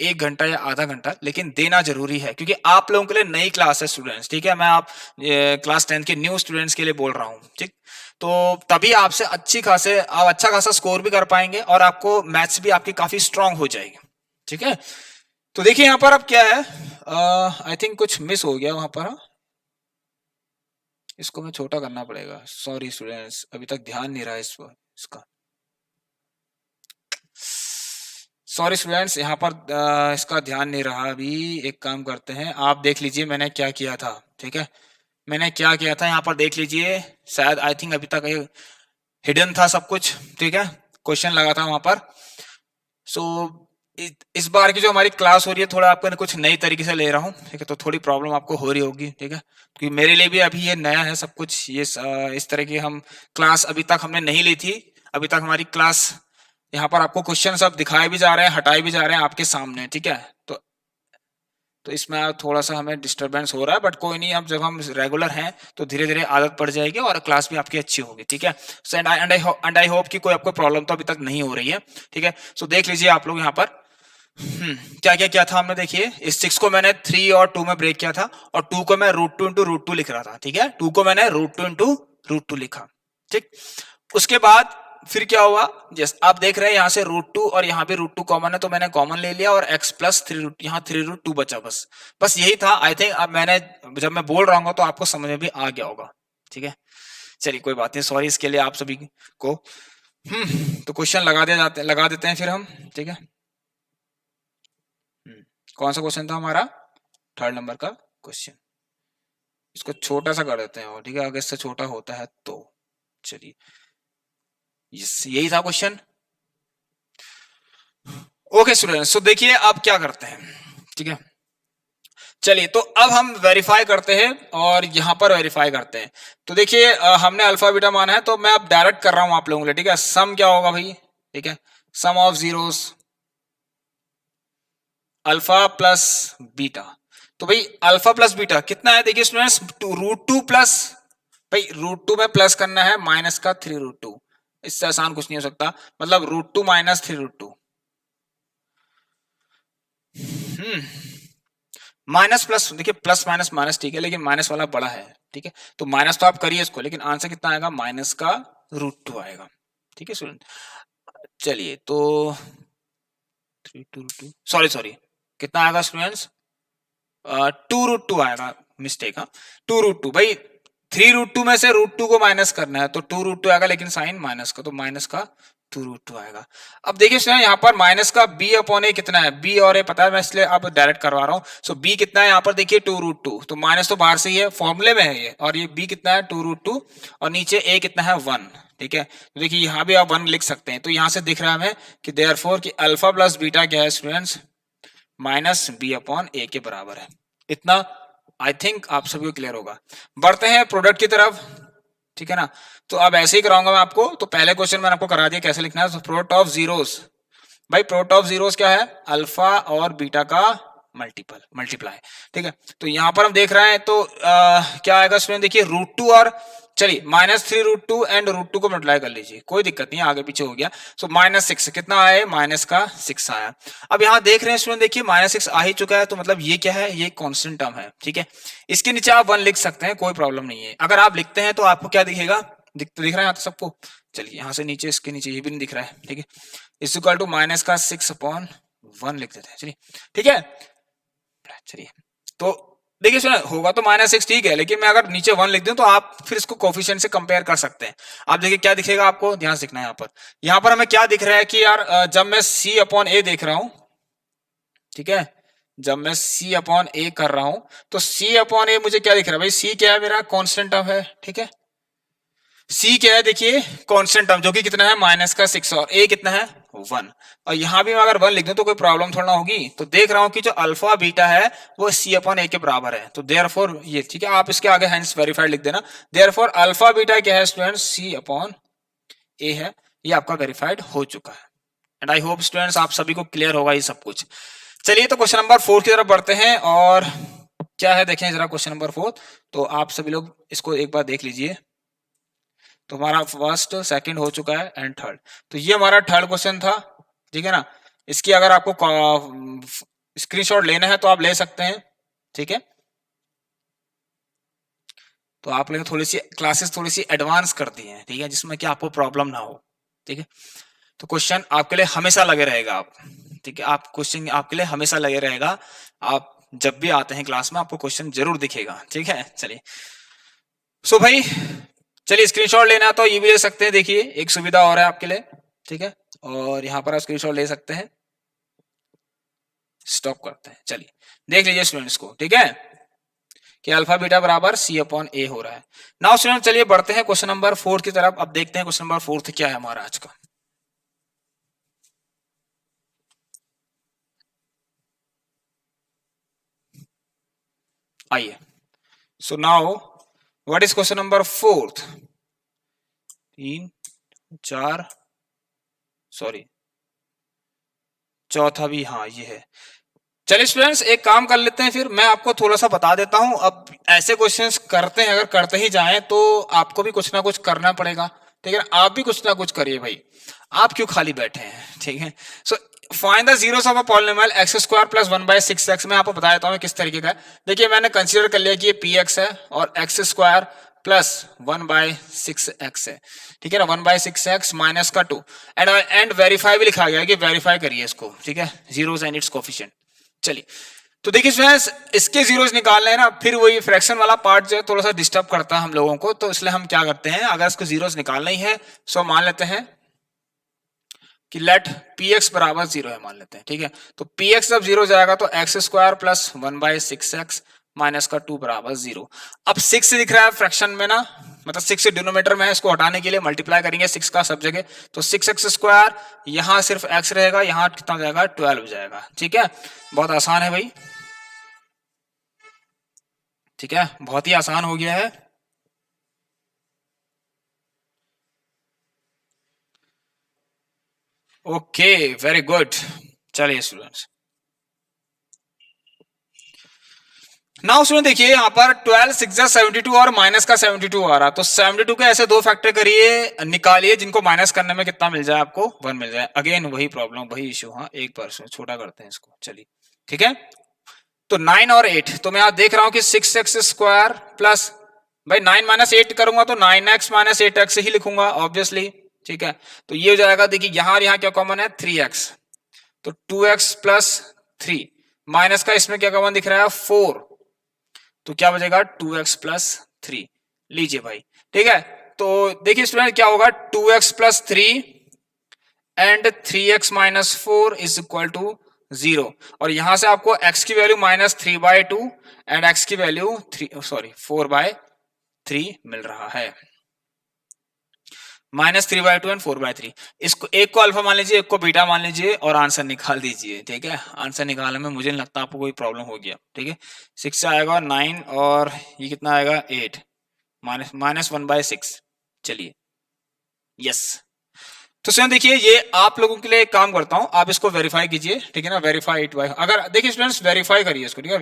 1 घंटा या आधा घंटा, लेकिन देना जरूरी है क्योंकि आप लोगों के लिए नई क्लास है स्टूडेंट्स, ठीक है। मैं आप क्लास 10 के न्यू स्टूडेंट्स के लिए बोल रहा हूँ, ठीक। तो तभी आपसे आप अच्छा खासा स्कोर भी कर पाएंगे और आपको मैथ्स भी आपकी काफी स्ट्रांग हो जाएगी, ठीक है। तो देखिए यहां पर अब क्या है, आई थिंक कुछ मिस हो गया वहां पर, हाँ? इसको मैं छोटा करना पड़ेगा, सॉरी स्टूडेंट्स, अभी तक ध्यान नहीं रहा इसका, सॉरी स्टूडेंट्स, यहाँ पर इसका ध्यान नहीं रहा। अभी एक काम करते हैं, आप देख लीजिए मैंने क्या किया था, ठीक है। मैंने क्या किया था यहाँ पर देख लीजिए, शायद आई थिंक अभी तक हिडन था सब कुछ, ठीक है। क्वेश्चन लगा था वहां पर। सो इस बार की जो हमारी क्लास हो रही है थोड़ा आपको कुछ नई तरीके से ले रहा हूँ, ठीक है। तो थोड़ी प्रॉब्लम आपको हो रही होगी, ठीक है, क्योंकि मेरे लिए भी अभी ये नया है सब कुछ, ये इस तरह की हम क्लास अभी तक हमने नहीं ली थी। अभी तक हमारी क्लास यहाँ पर आपको क्वेश्चन सब दिखाए भी जा रहे हैं, हटाए भी जा रहे हैं आपके सामने, ठीक है। तो इसमें थोड़ा सा हमें डिस्टरबेंस हो रहा है, बट कोई नहीं, अब जब हम रेगुलर हैं तो धीरे धीरे आदत पड़ जाएगी और क्लास भी आपकी अच्छी होगी, ठीक है। सो एंड आई होप कि कोई आपको प्रॉब्लम तो अभी तक नहीं हो रही है, ठीक है। सो देख लीजिए आप लोग यहाँ पर क्या क्या किया था हमने, देखिए इस 6 को मैंने 3 और 2 में ब्रेक किया था और 2 को मैं √2 इंटू √2 लिख रहा था, ठीक है। 2 को मैंने √2 इंटू √2 लिखा, ठीक। उसके बाद फिर क्या हुआ, जैसे आप देख रहे हैं यहाँ से √2 और यहाँ पे √2 कॉमन है तो मैंने कॉमन ले लिया और x प्लस 3 यहाँ 3√2 बचा, बस यही था। आई थिंक अब मैंने जब मैं बोल रहा हूँ तो आपको समझ में भी आ गया होगा, ठीक है। चलिए कोई बात नहीं, सॉरी इसके लिए आप सभी को। तो क्वेश्चन लगा देते हैं फिर हम, ठीक है। कौन सा क्वेश्चन था हमारा, 3rd नंबर का क्वेश्चन। इसको छोटा सा कर देते हैं और, ठीक है, अगर इससे छोटा होता है तो चलिए, यही था क्वेश्चन। ओके स्टूडेंट्स, तो देखिए अब क्या करते हैं, ठीक है। चलिए तो अब हम वेरीफाई करते हैं और यहां पर वेरीफाई करते हैं। तो देखिए हमने अल्फा बीटा माना है तो मैं अब डायरेक्ट कर रहा हूं आप लोगों के लिए, ठीक है। सम क्या होगा भाई, ठीक है, sum of zeros alpha plus beta. तो भाई अल्फा प्लस बीटा कितना है, देखिए स्टूडेंट्स, √2 प्लस, भाई √2 में प्लस करना है माइनस का 3√2, इससे आसान कुछ नहीं हो सकता, मतलब √2 माइनस 3√2। माइनस प्लस, देखिए प्लस माइनस माइनस, ठीक है, लेकिन माइनस वाला बड़ा है, ठीक है। तो माइनस तो आप करिए इसको, लेकिन आंसर कितना आएगा, माइनस का √2 आएगा, ठीक है स्टूडेंट। चलिए तो 3√2, सॉरी कितना आएगा स्टूडेंट्स, 2√2 आएगा, मिस्टेक, हाँ 2√2। भाई 3√2 में से √2 को माइनस करना है तो 2√2 आएगा, लेकिन साइन माइनस का, तो माइनस का 2√2 आएगा। अब देखिए यहाँ पर माइनस का b/a कितना है, b और a पता है, मैं इसलिए अब डायरेक्ट करवा रहा हूँ। सो b कितना है यहाँ पर देखिए 2√2, तो माइनस तो बाहर से ही है, फॉर्मूले में है ये, और ये b कितना है 2√2 और नीचे a कितना है 1, ठीक है। तो देखिए यहाँ भी आप 1 लिख सकते हैं, तो यहाँ से दिख रहा है हमें कि देयरफॉर कि अल्फा प्लस बीटा क्या है स्टूडेंट्स, माइनस b/a के बराबर है। इतना आई थिंक आप सभी को क्लियर होगा। बढ़ते हैं प्रोडक्ट की तरफ, ठीक है ना। तो अब ऐसे ही कराऊंगा मैं आपको, तो पहले क्वेश्चन मैंने आपको करा दिया कैसे लिखना है। तो प्रोडक्ट ऑफ जीरोस, भाई प्रोडक्ट ऑफ जीरोस क्या है, अल्फा और बीटा का मल्टीप्लाई, ठीक है। तो यहां पर हम देख रहे हैं तो क्या आएगा स्टूडेंट, देखिए √2 और, चलिए माइनस 3√2 एंड √2 को मल्टीप्लाई कर लीजिए, कोई दिक्कत नहीं, आगे पीछे हो गया। सो -6 कितना आया, माइनस का 6 आया। अब यहाँ देख रहे हैं स्टूडेंट, देखिए -6 आ ही चुका है, तो मतलब ये क्या है, ये कांस्टेंट टर्म है, ठीक है। इसके नीचे आप 1 लिख सकते हैं, कोई प्रॉब्लम नहीं है। अगर आप लिखते हैं तो आपको क्या दिखेगा, दिख रहा है यहाँ तो सबको। चलिए यहाँ से नीचे, इसके नीचे ये भी नहीं दिख रहा है, ठीक है। इज इक्वल टू माइनस का 6/1 लिख देते हैं, चलिए ठीक है। चलिए तो देखिए सुना होगा तो -6 ठीक है, लेकिन मैं अगर नीचे 1 लिख दूं तो आप फिर इसको कोफिशिएंट से कंपेयर कर सकते हैं। आप देखिए क्या दिखेगा आपको, ध्यान से देखना है यहाँ पर हमें क्या दिख रहा है कि यार जब मैं C अपॉन ए देख रहा हूं, ठीक है, जब मैं C अपॉन ए कर रहा हूं तो C अपॉन ए मुझे क्या दिख रहा है भाई, C क्या है मेरा कांस्टेंट टर्म है, ठीक है, C क्या है देखिए कांस्टेंट टर्म जो कि कितना है -6 और A कितना है 1, और यहां भी मैं अगर 1 लिख दूं तो कोई प्रॉब्लम थोड़ा ना होगी। तो देख रहा हूं कि जो अल्फा बीटा है वो C अपॉन ए के बराबर है, तो देयरफॉर ये ठीक है, आप इसके आगे हेंस वेरीफाइड लिख देना। देयरफॉर अल्फा बीटा क्या है स्टूडेंट्स, C अपॉन ए है, ये आपका वेरीफाइड हो चुका है। एंड आई होप स्टूडेंट्स आप सभी को क्लियर होगा ये सब कुछ। चलिए तो क्वेश्चन नंबर 4 की तरफ बढ़ते हैं, और क्या है देखें जरा क्वेश्चन नंबर 4। तो आप सभी लोग इसको एक बार देख लीजिए। तो हमारा फर्स्ट सेकंड हो चुका है एंड थर्ड, तो ये हमारा थर्ड क्वेश्चन था, ठीक है ना। इसकी अगर आपको स्क्रीनशॉट लेना है तो आप ले सकते हैं, ठीक है। तो आप लोग थोड़ी सी क्लासेस थोड़ी सी एडवांस कर दी हैं, ठीक है, जिसमें कि आपको प्रॉब्लम ना हो, ठीक है। तो क्वेश्चन आपके लिए हमेशा लगे रहेगा, आप ठीक है, आप क्वेश्चन आपके लिए हमेशा लगे रहेगा। आप जब भी आते हैं क्लास में आपको क्वेश्चन जरूर दिखेगा, ठीक है। चलिए सो भाई चलिए स्क्रीनशॉट लेना है तो ये भी ले सकते हैं, देखिए एक सुविधा और है आपके लिए, ठीक है, और यहाँ पर आप स्क्रीनशॉट ले सकते हैं। स्टॉप करते हैं, चलिए देख लीजिए स्टूडेंट्स को, ठीक है, कि अल्फा बीटा बराबर C अपॉन ए हो रहा है। नाउ स्टूडेंट चलिए बढ़ते हैं क्वेश्चन नंबर 4 की तरफ। अब देखते हैं क्वेश्चन नंबर 4 क्या है हमारा आज का। आइए, so now what is question number 4? 3 4 sorry चौथा भी, हाँ ये है। चलिए स्टूडेंट्स एक काम कर लेते हैं, फिर मैं आपको थोड़ा सा बता देता हूं। अब ऐसे क्वेश्चंस करते हैं, अगर करते ही जाएं तो आपको भी कुछ ना कुछ करना पड़ेगा, ठीक है, आप भी कुछ ना कुछ करिए भाई, आप क्यों खाली बैठे हैं, ठीक है। So find the zeros of a polynomial x square plus 1/6x। मैं आपको बता देता हूं किस तरीके का है। देखिए मैंने कंसीडर कर लिया कि ये px है और एक्स स्क्वायर प्लस 1/6x है, ठीक है ना, 1/6x माइनस का 2 एंड वेरीफाई भी लिखा गया कि वेरीफाई करिए इसको, ठीक है, जीरोस एंड इट्स कोफिशिएंट। चलिए तो देखिए स्टूडेंट्स इसके जीरोस निकालने हैं ना, फिर वही फ्रैक्शन वाला पार्ट जो है थोड़ा सा डिस्टर्ब करता है हम लोगों को, तो इसलिए हम क्या करते हैं, अगर इसको जीरोस निकालना ही है सो मान लेते हैं कि लेट px बराबर 0 है, मान लेते हैं, ठीक है। तो px जब 0 जाएगा तो x square plus 1/6x minus का 2 बराबर 0। अब 6 दिख रहा है फ्रैक्शन में ना, मतलब 6 डिनोमिनेटर में है, इसको हटाने के लिए मल्टीप्लाई करेंगे 6 का सब जगह, तो 6x स्क्वायर, यहाँ सिर्फ x रहेगा, यहाँ कितना हो जाएगा 12 हो जाएगा, ठीक है। बहुत आसान है भाई, ठीक है, बहुत ही आसान हो गया है। Okay very good. चलिए स्टूडेंट्स नाउ स्टूडेंट देखिए यहाँ पर 12 6 72 और माइनस का 72 आ रहा, तो 72 के ऐसे दो फैक्टर करिए निकालिए जिनको माइनस करने में कितना मिल जाए आपको 1 मिल जाए। अगेन वही प्रॉब्लम वही इश्यू, हाँ 1% छोटा करते हैं इसको, चलिए ठीक है। तो 9 और 8, तो मैं यहाँ देख रहा हूँ कि 6x स्क्वायर प्लस भाई 9 माइनस 8 करूंगा तो 9x माइनस 8x ही लिखूंगा ऑब्वियसली, ठीक है। तो ये हो जाएगा, देखिए यहाँ और यहाँ क्या कॉमन है 3x, तो 2x प्लस 3 माइनस का इसमें क्या कॉमन दिख रहा है 4, तो क्या बचेगा 2x प्लस 3, लीजिए भाई, ठीक है। तो देखिए स्टूडेंट क्या होगा 2x plus 3 and 3x minus 4 is equal to 0, और यहां से आपको x की वैल्यू -3/2 एंड x की वैल्यू 4/3 मिल रहा है, -3/2 एंड 4/3। इसको एक को अल्फा मान लीजिए, एक को बीटा मान लीजिए और आंसर निकाल दीजिए, ठीक है। आंसर निकालने में मुझे नहीं लगता आपको कोई प्रॉब्लम हो गया, ठीक है। 6 से आएगा 9 और ये कितना आएगा 8 माइनस 1/6, चलिए यस। तो स्टूडेंट देखिए ये आप लोगों के लिए एक काम करता हूं, आप इसको वेरीफाई कीजिए, ठीक है ना, वेरीफाई इट बाय, अगर देखिए स्टूडेंट्स वेरीफाई करिए इसको, ठीक है,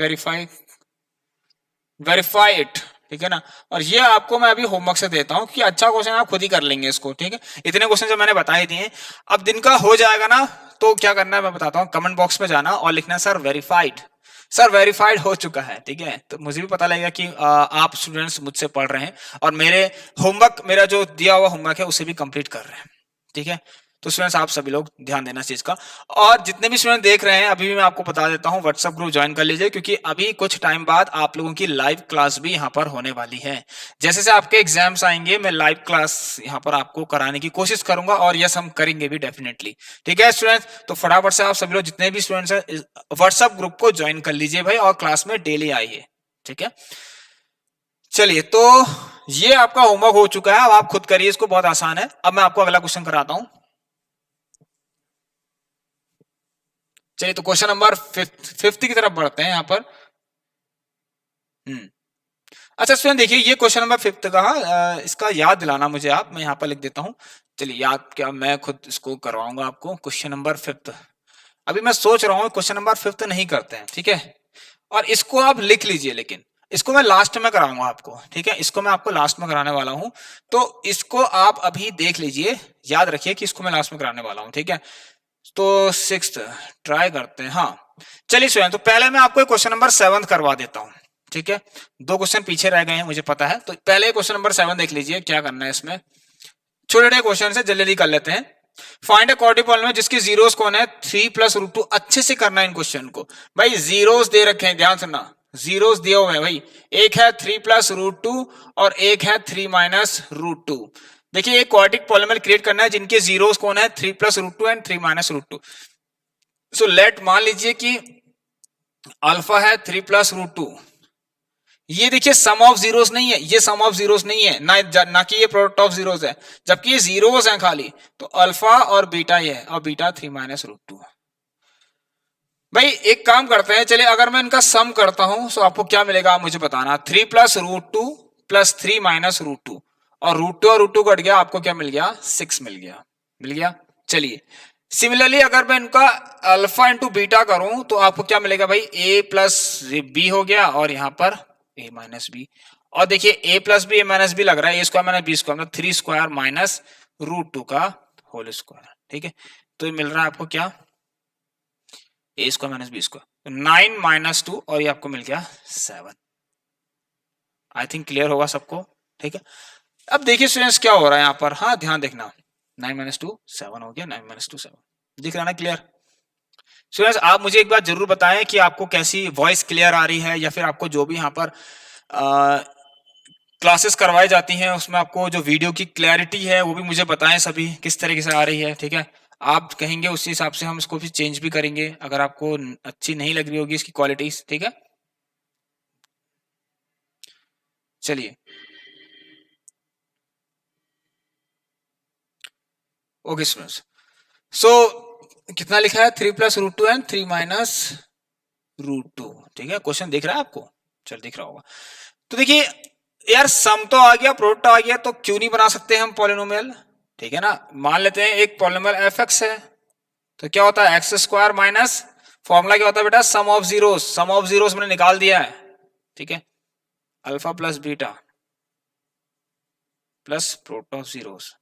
वेरीफाई इट, ठीक है ना। और ये आपको मैं अभी होमवर्क से देता हूं कि अच्छा क्वेश्चन आप खुद ही कर लेंगे इसको, ठीक है। इतने क्वेश्चन जो मैंने बताए दिए, अब दिन का हो जाएगा ना तो क्या करना है मैं बताता हूं, कमेंट बॉक्स में जाना और लिखना सर वेरीफाइड, सर वेरीफाइड हो चुका है, ठीक है। तो मुझे भी पता लगेगा कि आप स्टूडेंट्स मुझसे पढ़ रहे हैं और मेरे होमवर्क, मेरा जो दिया हुआ होमवर्क है उसे भी कंप्लीट कर रहे हैं, ठीक है। तो स्टूडेंट्स आप सभी लोग ध्यान देना इस चीज का। और जितने भी स्टूडेंट देख रहे हैं अभी भी मैं आपको बता देता हूं, व्हाट्सएप ग्रुप ज्वाइन कर लीजिए, क्योंकि अभी कुछ टाइम बाद आप लोगों की लाइव क्लास भी यहां पर होने वाली है। जैसे से आपके एग्जाम्स आएंगे मैं लाइव क्लास यहां पर आपको कराने की कोशिश करूंगा, और यस हम करेंगे भी डेफिनेटली। ठीक है स्टूडेंट्स, तो फटाफट से आप सभी लोग जितने भी स्टूडेंट्स हैं व्हाट्सएप ग्रुप को ज्वाइन कर लीजिए भाई, और क्लास में डेली आइए। ठीक है, चलिए तो ये आपका होमवर्क हो चुका है, अब आप खुद करिए इसको, बहुत आसान है। अब मैं आपको अगला क्वेश्चन कराता हूं। चलिए तो क्वेश्चन नंबर फिफ्थ की तरफ बढ़ते हैं यहां पर। अच्छा स्टूडेंट देखिए, ये क्वेश्चन नंबर फिफ्थ का इसका याद दिलाना मुझे आप, मैं यहां पर लिख देता हूं। चलिए याद क्या, मैं खुद इसको करवाऊंगा आपको। क्वेश्चन नंबर फिफ्थ अभी मैं सोच रहा हूं क्वेश्चन नंबर फिफ्थ नहीं करते हैं, ठीक है, और इसको आप लिख लीजिए, लेकिन इसको मैं लास्ट में कराऊंगा आपको। ठीक है, इसको मैं आपको लास्ट में कराने वाला हूं, तो इसको आप अभी देख लीजिए, याद रखिए कि इसको मैं लास्ट में कराने वाला हूं। ठीक है, तो सिक्स्थ ट्राई करते हैं। हाँ चलिए स्टूडेंट, तो पहले मैं आपको क्वेश्चन नंबर 7 करवा देता हूं। ठीक है, 2 क्वेश्चन पीछे रह गए हैं मुझे पता है, तो पहले क्वेश्चन नंबर 7 देख लीजिए क्या करना है इसमें। छोटे छोटे क्वेश्चन से जल्दी जल्दी कर लेते हैं। फाइंड अ क्वाड्रेटिक पॉलिनोमियल जिसकी जीरोस कौन है 3 प्लस रूट 2। अच्छे से करना है इन क्वेश्चन को भाई, जीरोस दे रखे हैं, ध्यान सुनना, जीरोस दिए हुए हैं भाई। एक है 3 प्लस रूट 2 और एक है 3 माइनस रूट 2। देखिए एक क्वाड्रेटिक पॉलिनोमियल क्रिएट करना है जिनके जीरोस कौन है 3 plus root 2 and 3 minus root 2। So let मान लीजिए कि अल्फा है 3 प्लस रूट 2। ये देखिए सम ऑफ जीरोस नहीं है, ये सम ऑफ जीरोस नहीं है ना कि ये प्रोडक्ट ऑफ जीरोस है, जबकि ये जीरोस हैं खाली। तो अल्फा और बीटा ये है, और बीटा 3 माइनस रूट 2। भाई एक काम करते हैं, चलिए अगर मैं इनका सम करता हूं तो आपको क्या मिलेगा आप मुझे बताना। 3 plus root 2 plus 3 minus root 2, और रूट 2 कट गया, आपको क्या मिल गया 6 मिल गया। मिल गया। चलिए सिमिलरली अगर मैं इनका अल्फा इंटू बीटा करूं तो आपको क्या मिलेगा भाई, ए प्लस बी हो गया, और यहां पर ए माइनस बी। और देखिए A plus B A minus B लग रहा है, A square minus B square मतलब 3 स्क्वायर माइनस रूट 2 का होल स्क्वायर। ठीक है, तो ये मिल रहा है आपको क्या, A square minus B square 9 minus 2, और ये आपको मिल गया 7। आई थिंक क्लियर होगा सबको। ठीक है, अब देखिए स्टूडेंट्स क्या हो रहा है यहाँ पर, हाँ ध्यान देखना, 9 माइनस 2 7 हो गया, 9 माइनस 2 7। दिख रहा ना क्लियर। स्टूडेंट्स आप मुझे एक बार जरूर बताएं कि आपको कैसी वॉइस क्लियर आ रही है, या फिर आपको जो भी यहाँ पर क्लासेस करवाई जाती हैं उसमें आपको जो वीडियो की क्लैरिटी है वो भी मुझे बताएं सभी किस तरीके से आ रही है। ठीक है, आप कहेंगे उसी हिसाब से हम इसको भी चेंज भी करेंगे अगर आपको अच्छी नहीं लग रही होगी इसकी क्वालिटीज। ठीक है, चलिए ओके स्टूडेंट्स, सो कितना लिखा है 3 plus root 2 and 3 minus root 2। ठीक है, क्वेश्चन दिख रहा है आपको, चल दिख रहा होगा। तो देखिए यार सम तो आ गया, प्रोडक्ट आ गया, तो क्यों नहीं बना सकते हम पॉलिनोमियल। ठीक है ना, मान लेते हैं एक पॉलिनोमियल एफ एक्स है, तो क्या होता है एक्स स्क्वायर माइनस फॉर्मूला क्या होता है बेटा, sum of zeros. Sum of zeros मैंने निकाल दिया है। ठीक है, alpha plus beta plus product of zeros.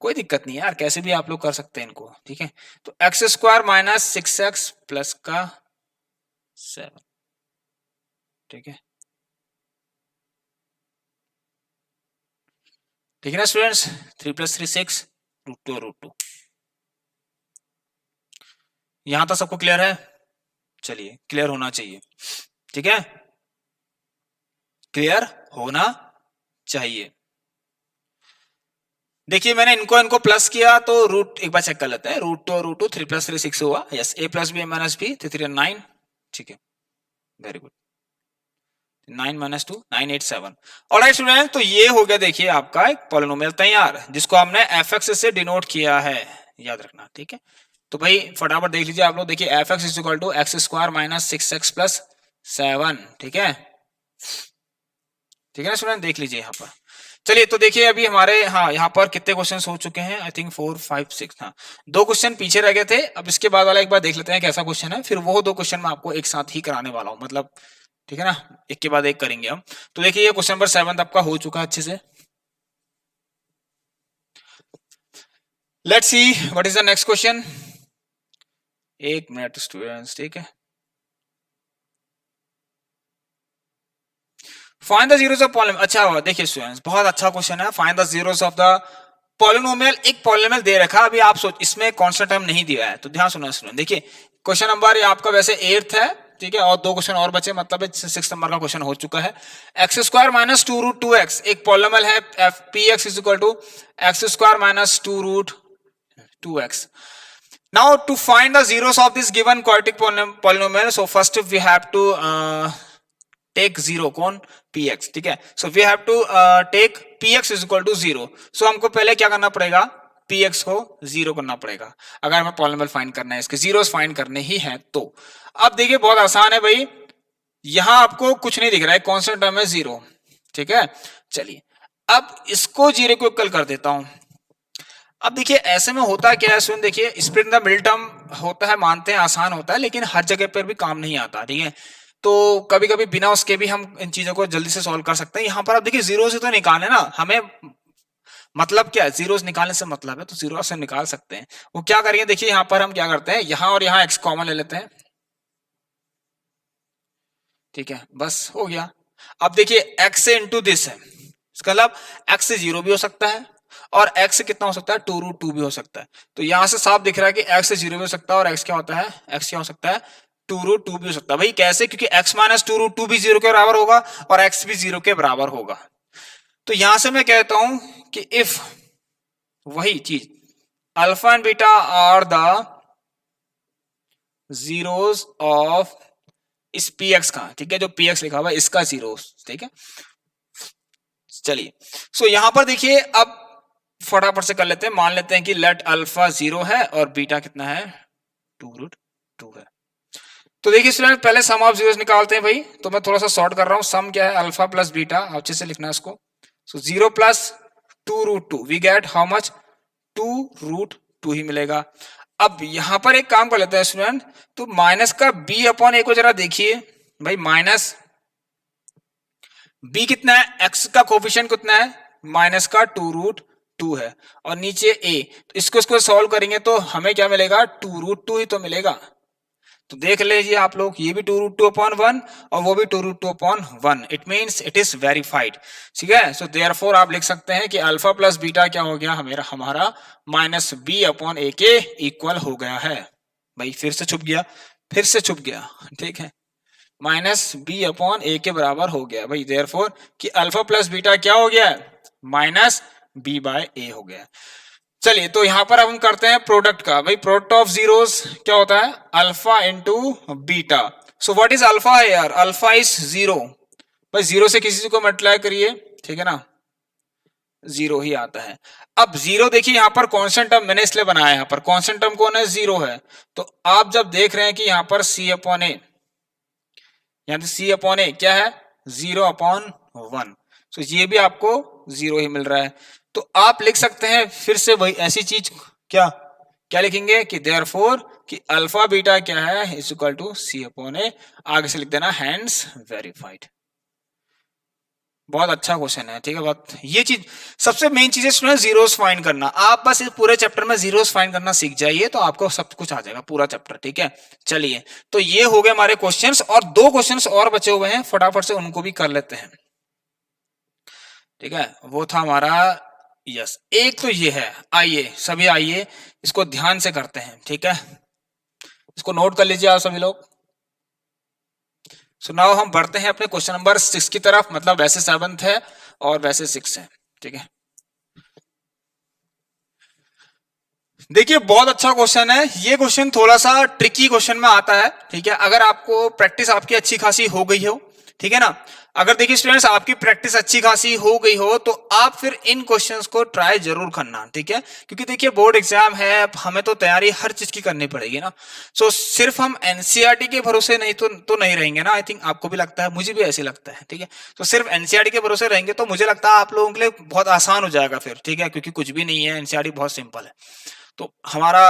कोई दिक्कत नहीं यार, कैसे भी आप लोग कर सकते हैं इनको। ठीक है, तो x square minus 6x plus का 7। ठीक है, ठीक है ना स्टूडेंट्स, 3 प्लस 3 6 रूट 2 यहां तक सबको क्लियर है। चलिए क्लियर होना चाहिए। ठीक है, क्लियर होना चाहिए। देखिए मैंने इनको इनको प्लस किया तो रूट एक बार चेक कर लेते हैं, रूट टू 3 प्लस 3 6 हुआ, यस ए प्लस बी माइनस बी 3 9। ठीक है, very good, 9 minus 2 9 8 7। Alright student, तो ये हो गया देखिए आपका एक पॉलिनोमियल तैयार, जिसको हमने एफ एक्स से डिनोट किया है, याद रखना। ठीक है, तो भाई फटाफट देख लीजिए आप लोग, देखिए F X is equal to X square minus 6x plus 7। ठीक है, ठीक है ना स्टूडेंट, देख लीजिए यहाँ पर। चलिए तो देखिए अभी हमारे हाँ यहाँ पर कितने क्वेश्चन हो चुके हैं, आई थिंक 4 5 6। हाँ 2 क्वेश्चन पीछे रह गए थे, अब इसके बाद वाला एक बार देख लेते हैं कैसा क्वेश्चन है, फिर वो 2 क्वेश्चन मैं आपको एक साथ ही कराने वाला हूँ, मतलब ठीक है ना, एक के बाद एक करेंगे हम। तो देखिए ये क्वेश्चन नंबर 7 आपका हो चुका है अच्छे से। Let's see what is the next question. 1 minute students, ठीक है। Find the zeros of polynomial. अच्छा देखिए स्टूडेंट्स बहुत अच्छा क्वेश्चन है, find the zeros of the polynomial, एक पॉलिनोमियल दे रखा, अभी आप सोच, इसमें कांस्टेंट टर्म नहीं दिया है, तो ध्यान सुनो सुनो। देखिए क्वेश्चन नंबर ये आपका वैसे 8th है, ठीक है, और 2 क्वेश्चन और बचे, मतलब 6 नंबर का क्वेश्चन हो चुका है। X square minus 2 root 2x एक पॉलिनोमियल है, F P X is equal to X square minus 2 root 2x. Now to find the zeros of this given quadratic polynomial, so first we have to take zero कौन px, ठीक है, so we have to take px is equal to 0. so हमको पहले क्या करना पड़ेगा, px को 0 करना पड़ेगा अगर हमें पॉलिनोमियल फाइंड करना है, इसके जीरोस फाइंड करने ही हैं तो। अब देखिए बहुत आसान है भाई, यहां आपको कुछ नहीं दिख रहा है, कांस्टेंट टर्म है 0, ठीक है। चलिए अब इसको 0 को इक्वल कर देता हूं। अब देखिए ऐसे में होता क्या है, सुन देखिए स्प्लिट द मिडिल टर्म होता है, मानते हैं आसान होता है, लेकिन हर जगह पर भी काम नहीं आता, ठीक है। तो कभी कभी बिना उसके भी हम इन चीजों को जल्दी से सॉल्व कर सकते हैं। यहाँ पर आप देखिए जीरो से तो निकालने ना, हमें मतलब क्या है, जीरोस निकालने से मतलब है, तो जीरो से निकाल सकते हैं। वो क्या करेंगे, देखिए यहाँ पर हम क्या करते हैं, यहाँ और यहाँ एक्स कॉमन ले लेते हैं, ठीक है, बस हो गया। अब देखिए एक्स से इंटू दिस है, इसका मतलब एक्स से 0 भी हो सकता है और x से कितना हो सकता है 2 रूट 2 भी हो सकता है। तो यहां से साफ दिख रहा है कि x से 0 भी हो सकता है और x क्या होता है, x क्या हो सकता है 2 रूट 2 भी हो सकता है। भाई कैसे, क्योंकि x माइनस 2 रूट 2 भी 0 के बराबर होगा और x भी 0 के बराबर होगा। तो यहां से मैं कहता हूं कि इफ वही चीज alpha and beta are the zeros of इस px का, ठीक है, जो px लिखा हुआ है इसका जीरोस, ठीक है। चलिए सो यहां पर देखिए अब फटाफट से कर लेते हैं, मान लेते हैं कि लेट अल्फा 0 है और बीटा कितना है 2 रूट 2 है। तो देखिए स्टूडेंट पहले सम ऑफ जीरोस निकालते हैं भाई, तो मैं थोड़ा सा शॉर्ट कर रहा हूं। सम क्या है, अल्फा प्लस बीटा, अच्छे से लिखना है इसको। सो 0 प्लस 2 root 2 we get how much 2 root 2 ही मिलेगा। अब यहां पर एक काम कर लेते हैं स्टूडेंट, तो माइनस का b अपॉन a को जरा देखिए भाई, माइनस b कितना है, x का कोफिशिएंट कितना है, माइनस का 2 रूट 2 है और नीचे a, तो इसको सॉल्व करेंगे तो हमें क्या मिलेगा 2 रूट 2 ही तो मिलेगा। तो देख लीजिए आप लोग, ये भी 2 रूट 2 अपॉन 1 और वो भी 2 root 2 upon 1, it means it is verified, ठीक है। सो देयरफॉर आप लिख सकते हैं कि अल्फा प्लस बीटा क्या हो गया, हमारा माइनस बी अपॉन ए के इक्वल हो गया है। भाई फिर से छुप गया, ठीक है, माइनस बी अपॉन ए के बराबर हो गया भाई, देयरफॉर कि अल्फा प्लस बीटा क्या हो गया, माइनस बी बाय ए हो गया। चलिए तो यहां पर अब हम करते हैं प्रोडक्ट का। भाई प्रोडक्ट ऑफ जीरोस क्या होता है, alpha into beta. So what is alpha है यार, अल्फा इज 0। भाई 0 से किसी को मल्टीप्लाई करिए, ठीक है ना, 0 ही आता है। अब 0 देखिए यहाँ पर कांस्टेंट टर्म मैंने इसलिए बनाया, यहाँ पर कांस्टेंट टर्म कौन है, 0 है। तो आप जब देख रहे हैं कि यहाँ पर c अपॉन ए, यहाँ पे c अपॉन ए क्या है 0 अपॉन 1, सो ये भी आपको 0 ही मिल रहा है। तो आप लिख सकते हैं फिर से वही ऐसी चीज, क्या क्या लिखेंगे कि देयरफॉर कि अल्फा बीटा क्या है is equal to C upon A, आगे से लिख देना हैंड्स वेरीफाइड। बहुत अच्छा क्वेश्चन है, ठीक है। बात ये चीज सबसे मेन चीज है जीरोस फाइंड करना। आप बस इस पूरे चैप्टर में जीरोस फाइंड करना सीख जाइए तो आपको सब कुछ आ जाएगा, पूरा चैप्टर, ठीक है। चलिए तो ये हो गए हमारे क्वेश्चंस और 2 क्वेश्चंस और बचे हुए हैं, फटाफट से उनको भी कर लेते हैं, ठीक है। वो था हमारा यस, एक तो ये है, आइए सभी आइए इसको ध्यान से करते हैं, ठीक है। इसको नोट कर लीजिए आप सभी लोग। सो नाउ हम बढ़ते हैं अपने क्वेश्चन नंबर 6 की तरफ, मतलब वैसे 7th है और वैसे 6 है, ठीक है। देखिए बहुत अच्छा क्वेश्चन है ये, क्वेश्चन थोड़ा सा ट्रिकी क्वेश्चन में आता है, ठीक है। अगर आपको प्रैक्टिस आपकी अच्छी खासी हो गई हो, ठीक है ना, अगर देखिए स्टूडेंट्स आपकी प्रैक्टिस अच्छी खासी हो गई हो तो आप फिर इन क्वेश्चंस को ट्राई जरूर करना, ठीक है। क्योंकि देखिए बोर्ड एग्जाम है, हमें तो तैयारी हर चीज की करनी पड़ेगी ना। सो सिर्फ हम एनसीईआरटी के भरोसे नहीं तो नहीं रहेंगे ना। आई थिंक आपको भी लगता है, मुझे भी ऐसे लगता है, ठीक है। तो सिर्फ एनसीईआरटी के भरोसे रहेंगे तो मुझे लगता है आप लोगों के लिए बहुत आसान हो जाएगा फिर, ठीक है, क्योंकि कुछ भी नहीं है, एनसीईआरटी बहुत सिंपल है। तो हमारा